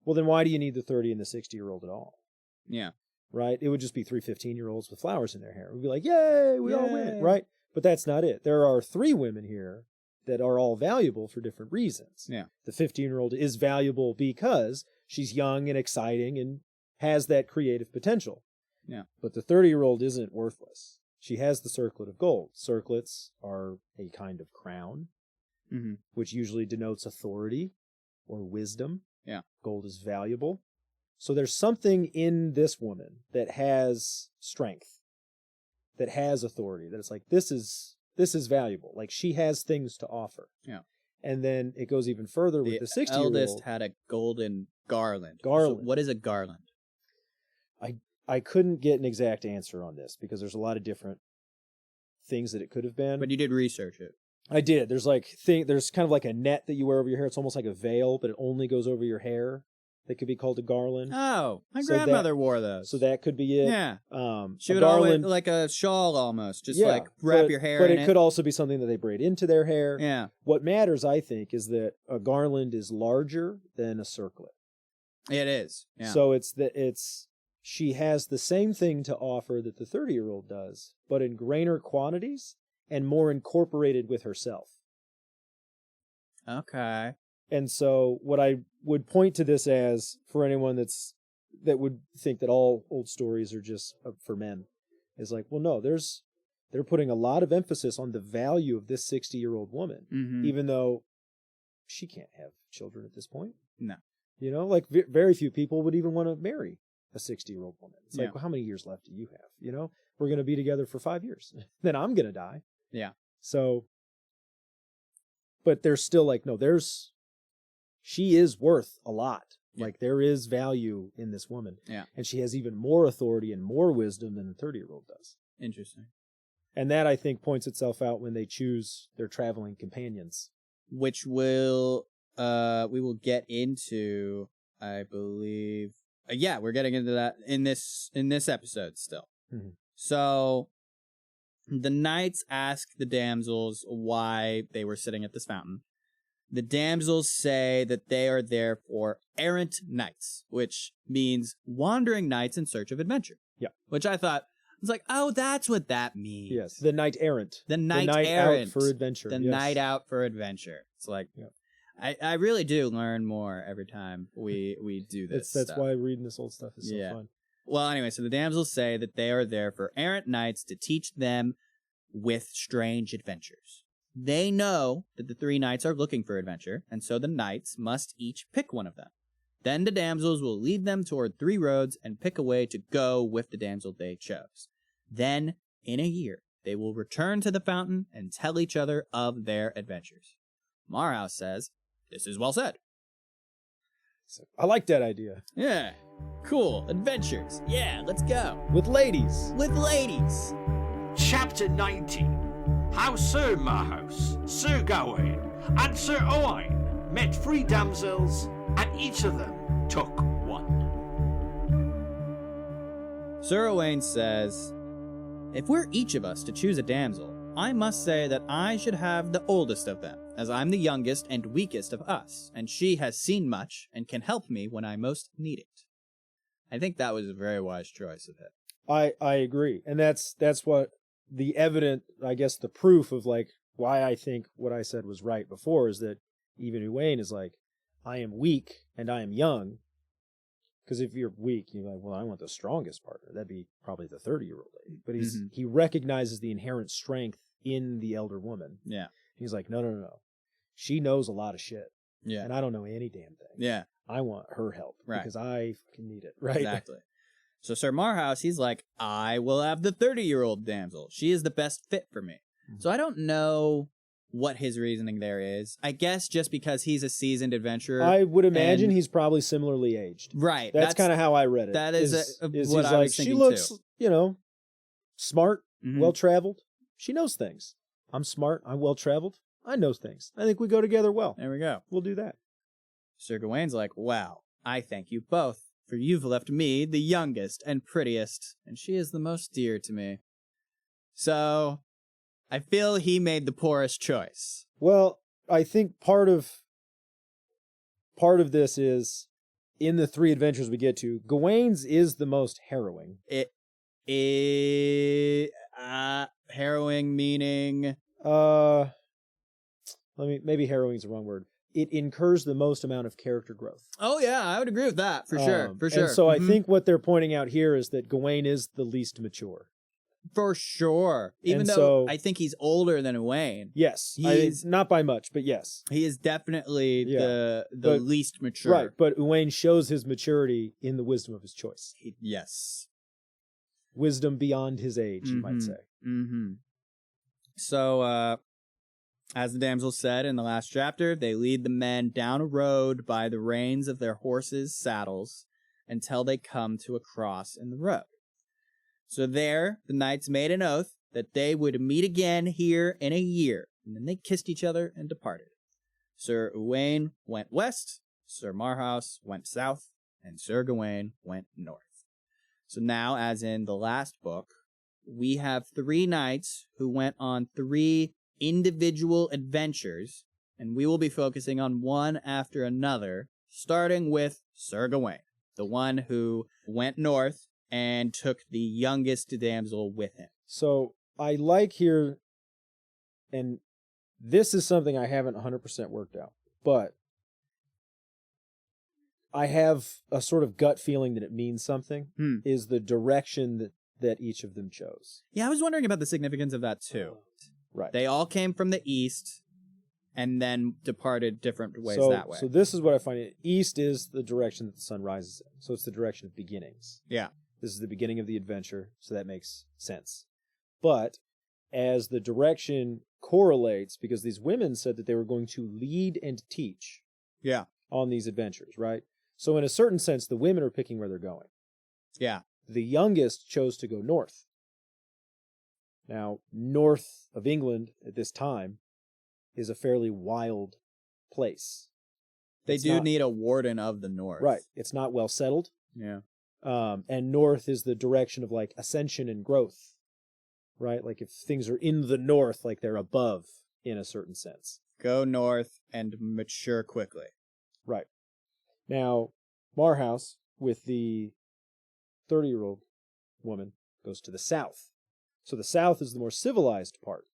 well, then why do you need the 30 and the 60-year-old at all? Yeah. Right? It would just be 3 15-year-olds with flowers in their hair. We'd be like, yay, we all win, Yay. right? But that's not it. There are 3 women here that are all valuable for different reasons. Yeah. The 15-year-old is valuable because she's young and exciting and has that creative potential. Yeah. But the 30-year-old isn't worthless. She has the circlet of gold. Circlets are a kind of crown, Mm-hmm. which usually denotes authority or wisdom. Yeah. Gold is valuable. So there's something in this woman that has strength, that has authority, that it's like, this is valuable. Like, she has things to offer. Yeah. And then it goes even further with the 60-year-old. eldest had a golden garland. Garland. So what is a garland? I couldn't get an exact answer on this because there's a lot of different things that it could have been. But you did research it. I did. There's there's kind of like a net that you wear over your hair. It's almost like a veil, but it only goes over your hair. That could be called a garland. Oh, my So grandmother wore those. So that could be it. Yeah. A She would garland, always, like a shawl almost, just yeah, like wrap but- your hair But in it could also be something that they braid into their hair. Yeah. What matters, I think, is that a garland is larger than a circlet. It is. Yeah. So she has the same thing to offer that the 30-year-old does, but in greater quantities and more incorporated with herself. Okay. And so what I would point to this as, for anyone that would think that all old stories are just for men, is like, well, no, they're putting a lot of emphasis on the value of this 60-year-old woman, Mm-hmm. even though she can't have children at this point. No. You know, like very few people would even want to marry a 60-year-old woman. It's Yeah. like, well, how many years left do you have? You know, we're going to be together for 5 years. Then I'm going to die. Yeah. So, but there's still like, no, she is worth a lot. Yeah. Like, there is value in this woman. Yeah. And she has even more authority and more wisdom than the 30-year-old does. Interesting. And that, I think, points itself out when they choose their traveling companions. Which we will get into, I believe. Yeah, we're getting into that in this episode still. Mm-hmm. So the knights ask the damsels why they were sitting at this fountain. The damsels say that they are there for errant knights, which means wandering knights in search of adventure. Yeah. Which I thought, I was like, oh, that's what that means. Yes. The knight errant. The knight out errant. for adventure. The Yes. night out for adventure. It's like, Yep. I really do learn more every time we do this. That's stuff. why reading this old stuff is so fun. Well, anyway, so the damsels say that they are there for errant knights to teach them with strange adventures. They know that the 3 knights are looking for adventure, and so the knights must each pick one of them. Then the damsels will lead them toward 3 roads and pick a way to go with the damsel they chose. Then, in a year, they will return to the fountain and tell each other of their adventures. Marhouse says, "This is well said." So, I like that idea. Yeah, cool, adventures. Yeah, let's go. With ladies. With ladies. Chapter 19. How Sir Marhouse, Sir Gawaine, and Sir Uwaine met 3 damsels, and each of them took one. Sir Uwaine says, "If we're each of us to choose a damsel, I must say that I should have the oldest of them, as I'm the youngest and weakest of us, and she has seen much and can help me when I most need it." I think that was a very wise choice of him. I agree. And that's what the evident, I guess, the proof of like why I think what I said was right before is that even Uwaine is like, I am weak and I am young. Because if you're weak, you're like, well, I want the strongest partner. That'd be probably the 30-year-old lady. But he recognizes the inherent strength in the elder woman. Yeah. He's like, no. She knows a lot of shit. Yeah. And I don't know any damn thing. Yeah. I want her help. Right. Because I fucking need it. Right. Exactly. So Sir Marhouse, he's like, I will have the 30-year-old damsel. She is the best fit for me. Mm-hmm. So I don't know what his reasoning there is. I guess just because he's a seasoned adventurer. I would imagine he's probably similarly aged. Right. That's kind of how I read it. That is what he's I like, was thinking she looks, too. Smart, Mhm. well-traveled. She knows things. I'm smart. I'm well-traveled. I know things. I think we go together well. There we go. We'll do that. Sir Gawaine's like, wow, I thank you both, for you've left me the youngest and prettiest, and she is the most dear to me. So, I feel he made the poorest choice. Well, I think part of this is, in the 3 adventures we get to, Gawaine's is the most harrowing. Harrowing meaning... maybe harrowing is the wrong word. It incurs the most amount of character growth. Oh yeah, I would agree with that, for sure. And so I think what they're pointing out here is that Gawaine is the least mature. For sure. Even And though so- I think he's older than Uwaine. Yes. He's- not by much, but yes. He is definitely Yeah. the But- least mature. Right, but Uwaine shows his maturity in the wisdom of his choice. Yes. Wisdom beyond his age, you might Mhm. say. Mm-hmm. So, as the damsel said in the last chapter, they lead the men down a road by the reins of their horses' saddles until they come to a cross in the road. So there, the knights made an oath that they would meet again here in a year, and then they kissed each other and departed. Sir Uwaine went west, Sir Marhouse went south, and Sir Gawaine went north. So now, as in the last book, we have 3 knights who went on 3 individual adventures, and we will be focusing on one after another, starting with Sir Gawaine, the one who went north and took the youngest damsel with him. So I like here, and this is something I haven't 100% worked out, but I have a sort of gut feeling that it means something, is the direction that each of them chose. Yeah, I was wondering about the significance of that too. Right. They all came from the east and then departed different ways that way. So this is what I find. East is the direction that the sun rises in. So it's the direction of beginnings. Yeah. This is the beginning of the adventure, so that makes sense. But as the direction correlates, because these women said that they were going to lead and teach on these adventures, right? So in a certain sense, the women are picking where they're going. Yeah. The youngest chose to go north. Now, north of England at this time is a fairly wild place. They need a warden of the north. Right. It's not well settled. Yeah. And north is the direction of like ascension and growth, right? Like if things are in the north, like they're above in a certain sense. Go north and mature quickly. Right. Now, Marhouse, with the 30-year-old woman, goes to the south. So the south is the more civilized part.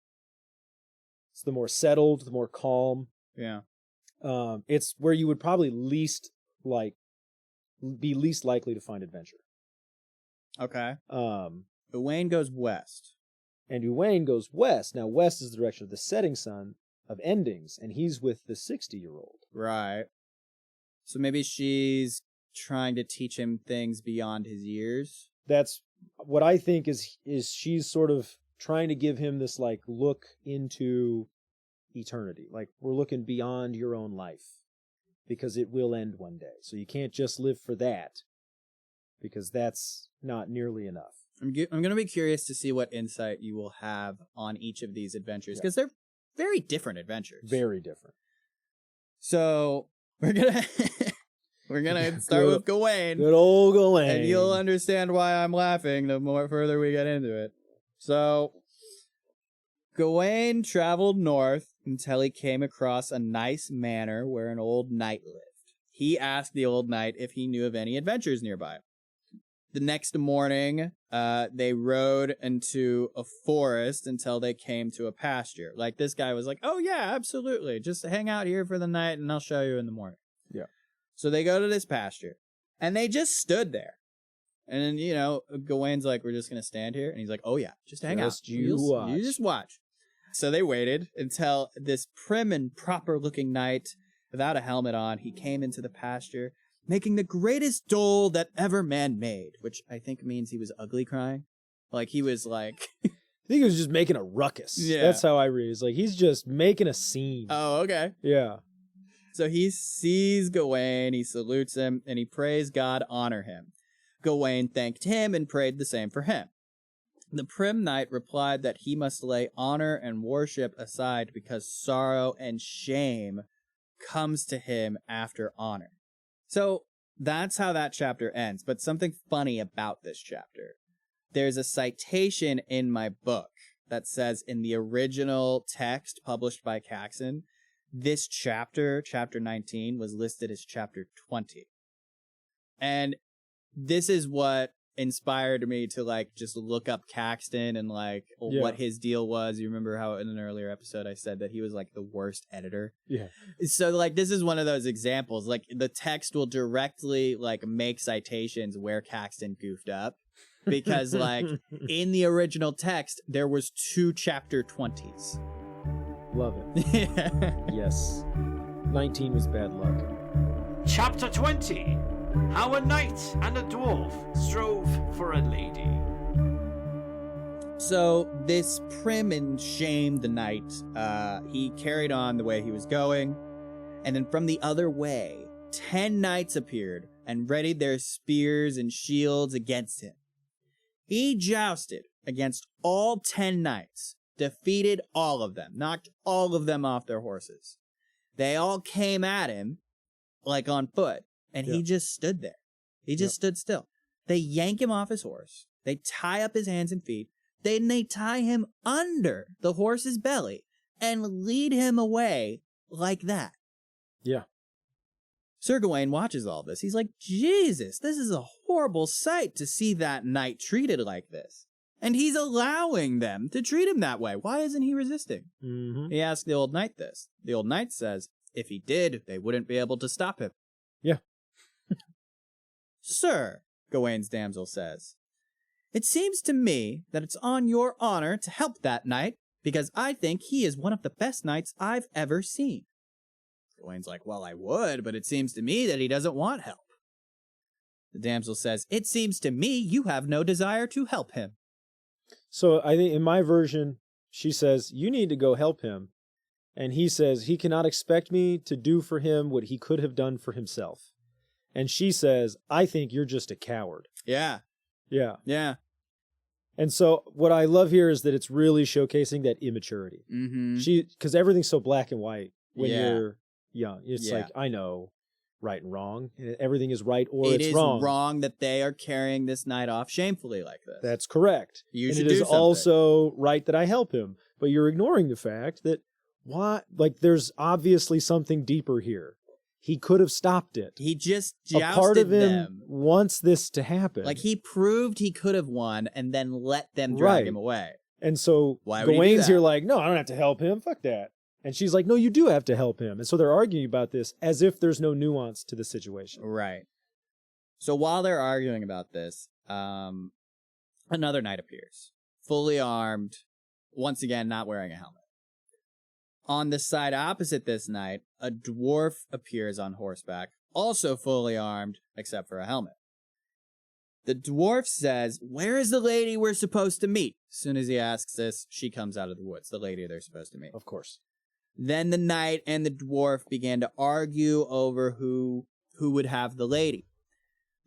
It's the more settled, the more calm. Yeah. It's where you would probably be least likely to find adventure. Okay. Um, Uwaine goes west. And Uwaine goes west. Now, west is the direction of the setting sun of endings, and he's with the 60-year-old. Right. So maybe she's trying to teach him things beyond his years. That's what I think is she's sort of trying to give him this like look into eternity. Like, we're looking beyond your own life because it will end one day. So you can't just live for that because that's not nearly enough. I'm going to be curious to see what insight you will have on each of these adventures because they're very different adventures. Very different. So we're gonna start with Gawaine. Good old Gawaine. And you'll understand why I'm laughing the more further we get into it. So Gawaine traveled north until he came across a nice manor where an old knight lived. He asked the old knight if he knew of any adventures nearby. The next morning, they rode into a forest until they came to a pasture. Like, this guy was like, oh yeah, absolutely. Just hang out here for the night and I'll show you in the morning. Yeah. So they go to this pasture and they just stood there. And then, you know, Gawaine's like, we're just going to stand here. And he's like, oh yeah, just hang out. You just watch. So they waited until this prim and proper looking knight without a helmet on, he came into the pasture, making the greatest dole that ever man made, which I think means he was ugly crying. Like, he was like... I think he was just making a ruckus. Yeah. That's how I read it. It's like, he's just making a scene. Oh, okay. Yeah. So he sees Gawaine, he salutes him, and he prays God honor him. Gawaine thanked him and prayed the same for him. The prim knight replied that he must lay honor and worship aside because sorrow and shame comes to him after honor. So that's how that chapter ends. But something funny about this chapter. There's a citation in my book that says in the original text published by Caxton, this chapter, chapter 19, was listed as chapter 20. And this is what inspired me to like just look up Caxton and like what his deal was. You remember how in an earlier episode I said that he was like the worst editor? Yeah. So like this is one of those examples. Like the text will directly like make citations where Caxton goofed up because like in the original text there was 2 chapter 20s. Love it. Yes. 19 was bad luck. Chapter 20. How a knight and a dwarf strove for a lady. So this prim and shamed knight, he carried on the way he was going, and then from the other way, 10 knights appeared and readied their spears and shields against him. He jousted against all 10 knights, defeated all of them, knocked all of them off their horses. They all came at him, like on foot. And he just stood there. He just stood still. They yank him off his horse. They tie up his hands and feet. Then they tie him under the horse's belly and lead him away like that. Yeah. Sir Gawaine watches all this. He's like, Jesus, this is a horrible sight to see that knight treated like this. And he's allowing them to treat him that way. Why isn't he resisting? Mm-hmm. He asks the old knight this. The old knight says, if he did, they wouldn't be able to stop him. Yeah. Sir, Gawaine's damsel says, it seems to me that it's on your honor to help that knight, because I think he is one of the best knights I've ever seen. Gawaine's like, well, I would, but it seems to me that he doesn't want help. The damsel says, it seems to me you have no desire to help him. So I think in my version, she says, you need to go help him. And he says, he cannot expect me to do for him what he could have done for himself. And she says, I think you're just a coward. Yeah. Yeah. Yeah. And so what I love here is that it's really showcasing that immaturity. Mm-hmm. Because everything's so black and white when Yeah. you're young. It's Yeah. like, I know right and wrong. Everything is right or It it's is wrong. wrong that they are carrying this knight off shamefully like this. That's correct. You and should it do is something. also right that I help him. But you're ignoring the fact that there's obviously something deeper here. He could have stopped it. He just A jousted part of him them. wants this to happen. Like, he proved he could have won and then let them drag Right. him away. And so Why would he do Gawaine's that? here like, no, I don't have to help him. Fuck that. And she's like, no, you do have to help him. And so they're arguing about this as if there's no nuance to the situation. Right. So while they're arguing about this, another knight appears, fully armed, once again, not wearing a helmet. On the side opposite this knight, a dwarf appears on horseback, also fully armed, except for a helmet. The dwarf says, "Where is the lady we're supposed to meet?" As soon as he asks this, she comes out of the woods, the lady they're supposed to meet. Of course. Then the knight and the dwarf began to argue over who would have the lady.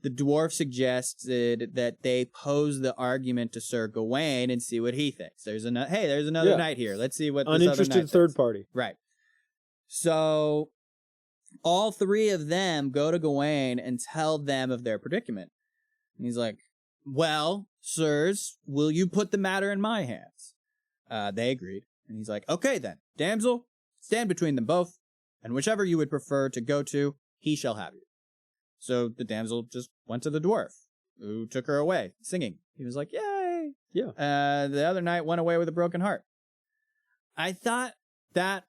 The dwarf suggested that they pose the argument to Sir Gawaine and see what he thinks. There's another knight here. Let's see what this uninterested other knight third thinks. party. Right. So all three of them go to Gawaine and tell them of their predicament. And he's like, "Well, sirs, will you put the matter in my hands?" They agreed. And he's like, "Okay then, damsel, stand between them both, and whichever you would prefer to go to, he shall have you." So the damsel just went to the dwarf, who took her away, singing. He was like, "Yay!" Yeah. The other knight went away with a broken heart. I thought that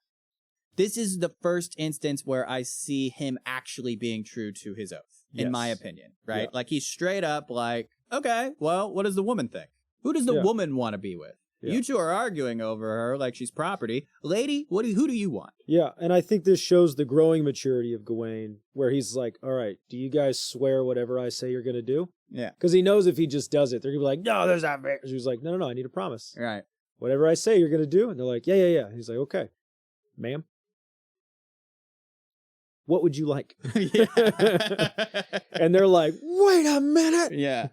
this is the first instance where I see him actually being true to his oath, in my opinion, right? Yeah. Like, he's straight up like, "Okay, well, what does the woman think? Who does the woman want to be with? Yeah. You two are arguing over her like she's property. Lady, who do you want?" Yeah, and I think this shows the growing maturity of Gawaine, where he's like, "All right, do you guys swear whatever I say you're going to do?" Yeah. Because he knows if he just does it, they're going to be like, "No, there's not fair." So he's like, "No, I need a promise. Right. Whatever I say you're going to do." And they're like, yeah. And he's like, "Okay, ma'am. What would you like?" And they're like, "Wait a minute. Yeah.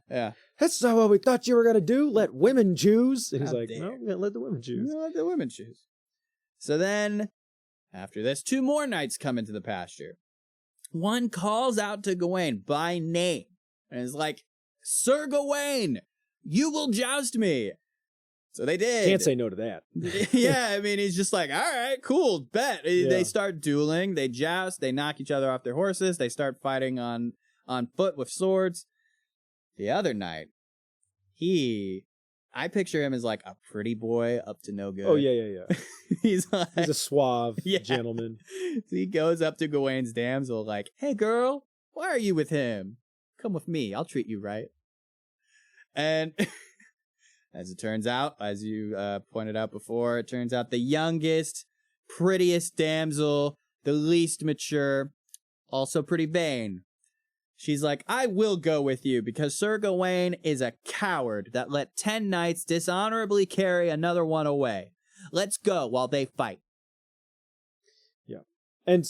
That's not what we thought you were going to do. Let women choose." And he's How like, dare. "No, we're going to let the women choose." Let the women choose. So then, after this, two more knights come into the pasture. One calls out to Gawaine by name and is like, "Sir Gawaine, you will joust me." So they did. Can't say no to that. Yeah, I mean, he's just like, "All right, cool, bet." Yeah. They start dueling, they joust, they knock each other off their horses, they start fighting on foot with swords. The other knight, I picture him as like a pretty boy up to no good. Oh, yeah. He's like, He's a suave Yeah. gentleman. So he goes up to Gawaine's damsel like, "Hey girl, why are you with him? Come with me, I'll treat you right." And as it turns out, as you pointed out before, it turns out the youngest, prettiest damsel, the least mature, also pretty vain. She's like, "I will go with you because Sir Gawaine is a coward that let 10 knights dishonorably carry another one away. Let's go while they fight." Yeah. And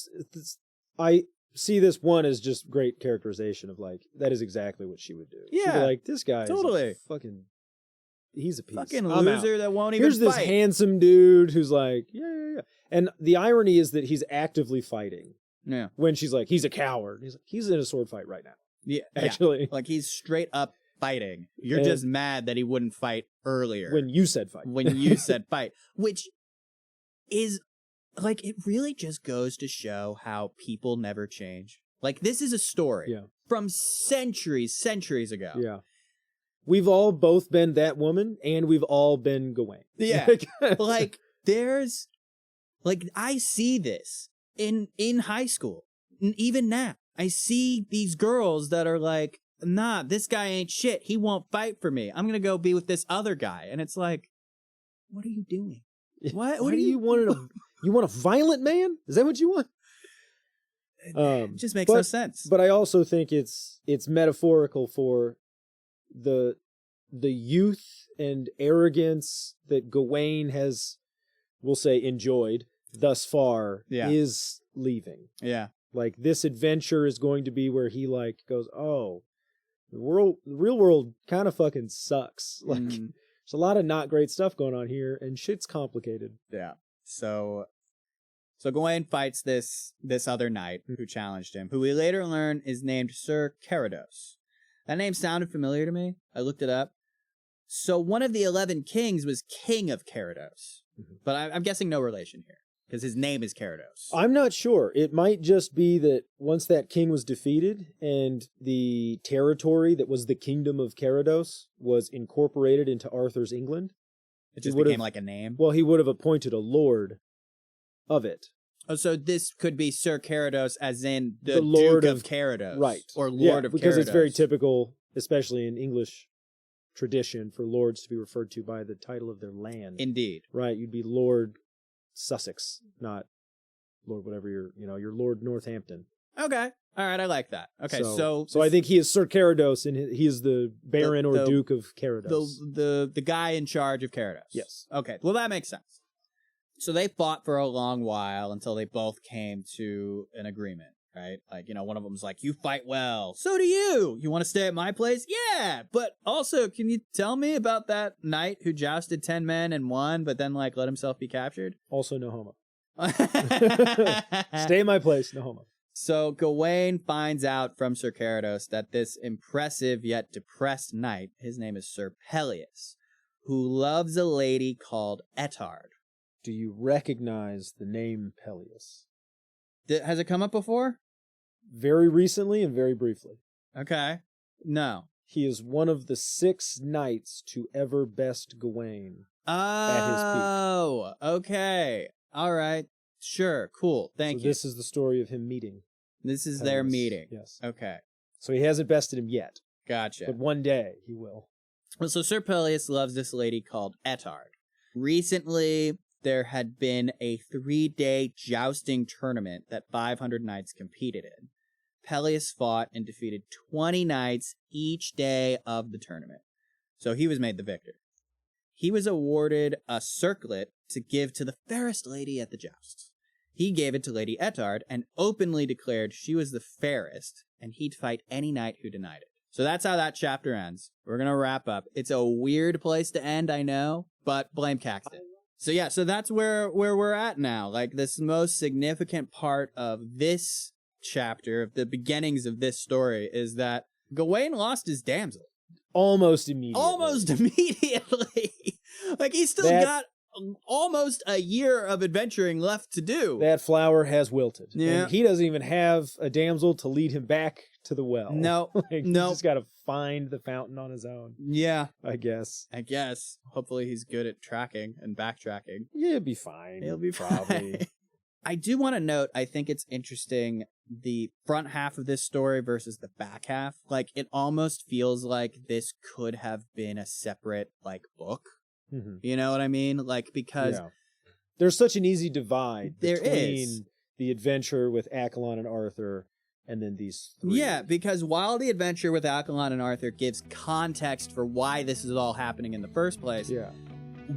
I see this one as just great characterization of like, that is exactly what she would do. She'd be Yeah, like, this guy totally. is a fucking, he's a piece. Fucking I'm loser out. that won't even Here's this fight. handsome dude who's like, yeah. And the irony is that he's actively fighting Yeah. when she's like, he's a coward. He's like, he's in a sword fight right now. Yeah. Actually, Like, he's straight up fighting. You're And- just mad that he wouldn't fight earlier. when you said fight. When you said fight. Which is, like, it really just goes to show how people never change. Like, this is a story Yeah. from centuries ago. Yeah. We've all both been that woman, and we've all been Gawain. Yeah. Like, there's, like, I see this in high school. And even now, I see these girls that are like, "Nah, this guy ain't shit. He won't fight for me. I'm going to go be with this other guy." And it's like, what are you doing? What Why do do you want you want a violent man? Is that what you want? It just makes no sense. But I also think it's metaphorical for the youth and arrogance that Gawain has, we'll say, enjoyed thus far is leaving. Yeah. Like, this adventure is going to be where he like goes, "Oh, the real world kind of fucking sucks." Like, there's a lot of not great stuff going on here, and shit's complicated. Yeah. So Gawain fights this other knight who challenged him, who we later learn is named Sir Carados. That name sounded familiar to me. I looked it up. So one of the 11 kings was king of Carados. But I'm guessing no relation here, because his name is Carados. I'm not sure. It might just be that once that king was defeated and the territory that was the kingdom of Carados was incorporated into Arthur's England, It just became like a name. well, he would have appointed a lord of it. Oh, so this could be Sir Carados, as in the Lord Duke of of Carados. Right. Or Lord of Carados. Because it's very typical, especially in English tradition for lords to be referred to by the title of their land. Indeed. Right, you'd be Lord Sussex, not Lord whatever you're Lord Northampton. Okay. All right, I like that. Okay, so I think he is Sir Carados, and he is the Baron or Duke of Carados. The guy in charge of Carados. Yes. Okay, well, that makes sense. So they fought for a long while until they both came to an agreement, right? Like, one of them's like, you fight well. So do you. You want to stay at my place? Yeah. But also, can you tell me about that knight who jousted 10 men and won, but then, like, let himself be captured? Also, no homo. Stay in my place, no homo. So Gawaine finds out from Sir Carados that this impressive yet depressed knight, his name is Sir Peleus, who loves a lady called Ettarde. Do you recognize the name Peleus? Has it come up before? Very recently and very briefly. Okay. No. He is one of the 6 knights to ever best Gawaine at his peak. Oh, okay. All right. Sure. Cool. Thank you. This is the story of him meeting. This is Peleus. their meeting. Yes. Okay. So he hasn't bested him yet. Gotcha. But one day he will. Well, so Sir Peleus loves this lady called Ettarde. Recently, there had been a 3-day jousting tournament that 500 knights competed in. Peleus fought and defeated 20 knights each day of the tournament. So he was made the victor. He was awarded a circlet to give to the fairest lady at the jousts. He gave it to Lady Ettarde and openly declared she was the fairest, and he'd fight any knight who denied it. So that's how that chapter ends. We're going to wrap up. It's a weird place to end, I know, but blame Caxton. So yeah, so that's where we're at now. Like, this most significant part of this chapter, of the beginnings of this story, is that Gawaine lost his damsel. Almost immediately. Like, he's still got almost a year of adventuring left to do. That flower has wilted. Yeah. And he doesn't even have a damsel to lead him back to the well. No. He's just got to find the fountain on his own. Yeah. I guess. Hopefully he's good at tracking and backtracking. Yeah, he'll be fine. He'll be probably. fine. I do want to note, I think it's interesting, the front half of this story versus the back half. Like, it almost feels like this could have been a separate, like, book. Mm-hmm. You know what I mean? Like, because there's such an easy divide there between is. The adventure with Accolon and Arthur and then these 3. Yeah, because while the adventure with Accolon and Arthur gives context for why this is all happening in the first place,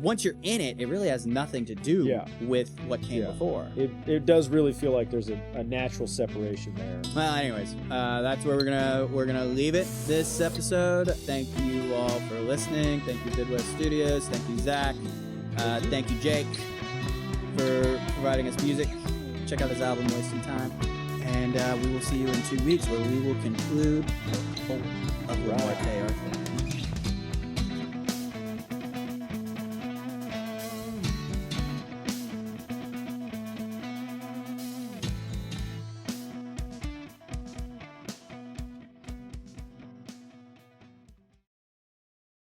once you're in it, it really has nothing to do with what came before. It does really feel like there's a natural separation there. Well, anyways, that's where we're gonna leave it this episode. Thank you all for listening. Thank you, Midwest Studios. Thank you, Zach. Thank you, Jake, for providing us music. Check out his album, Wasting Time. And we will see you in 2 weeks, where we will conclude the whole of Morte, Arthur.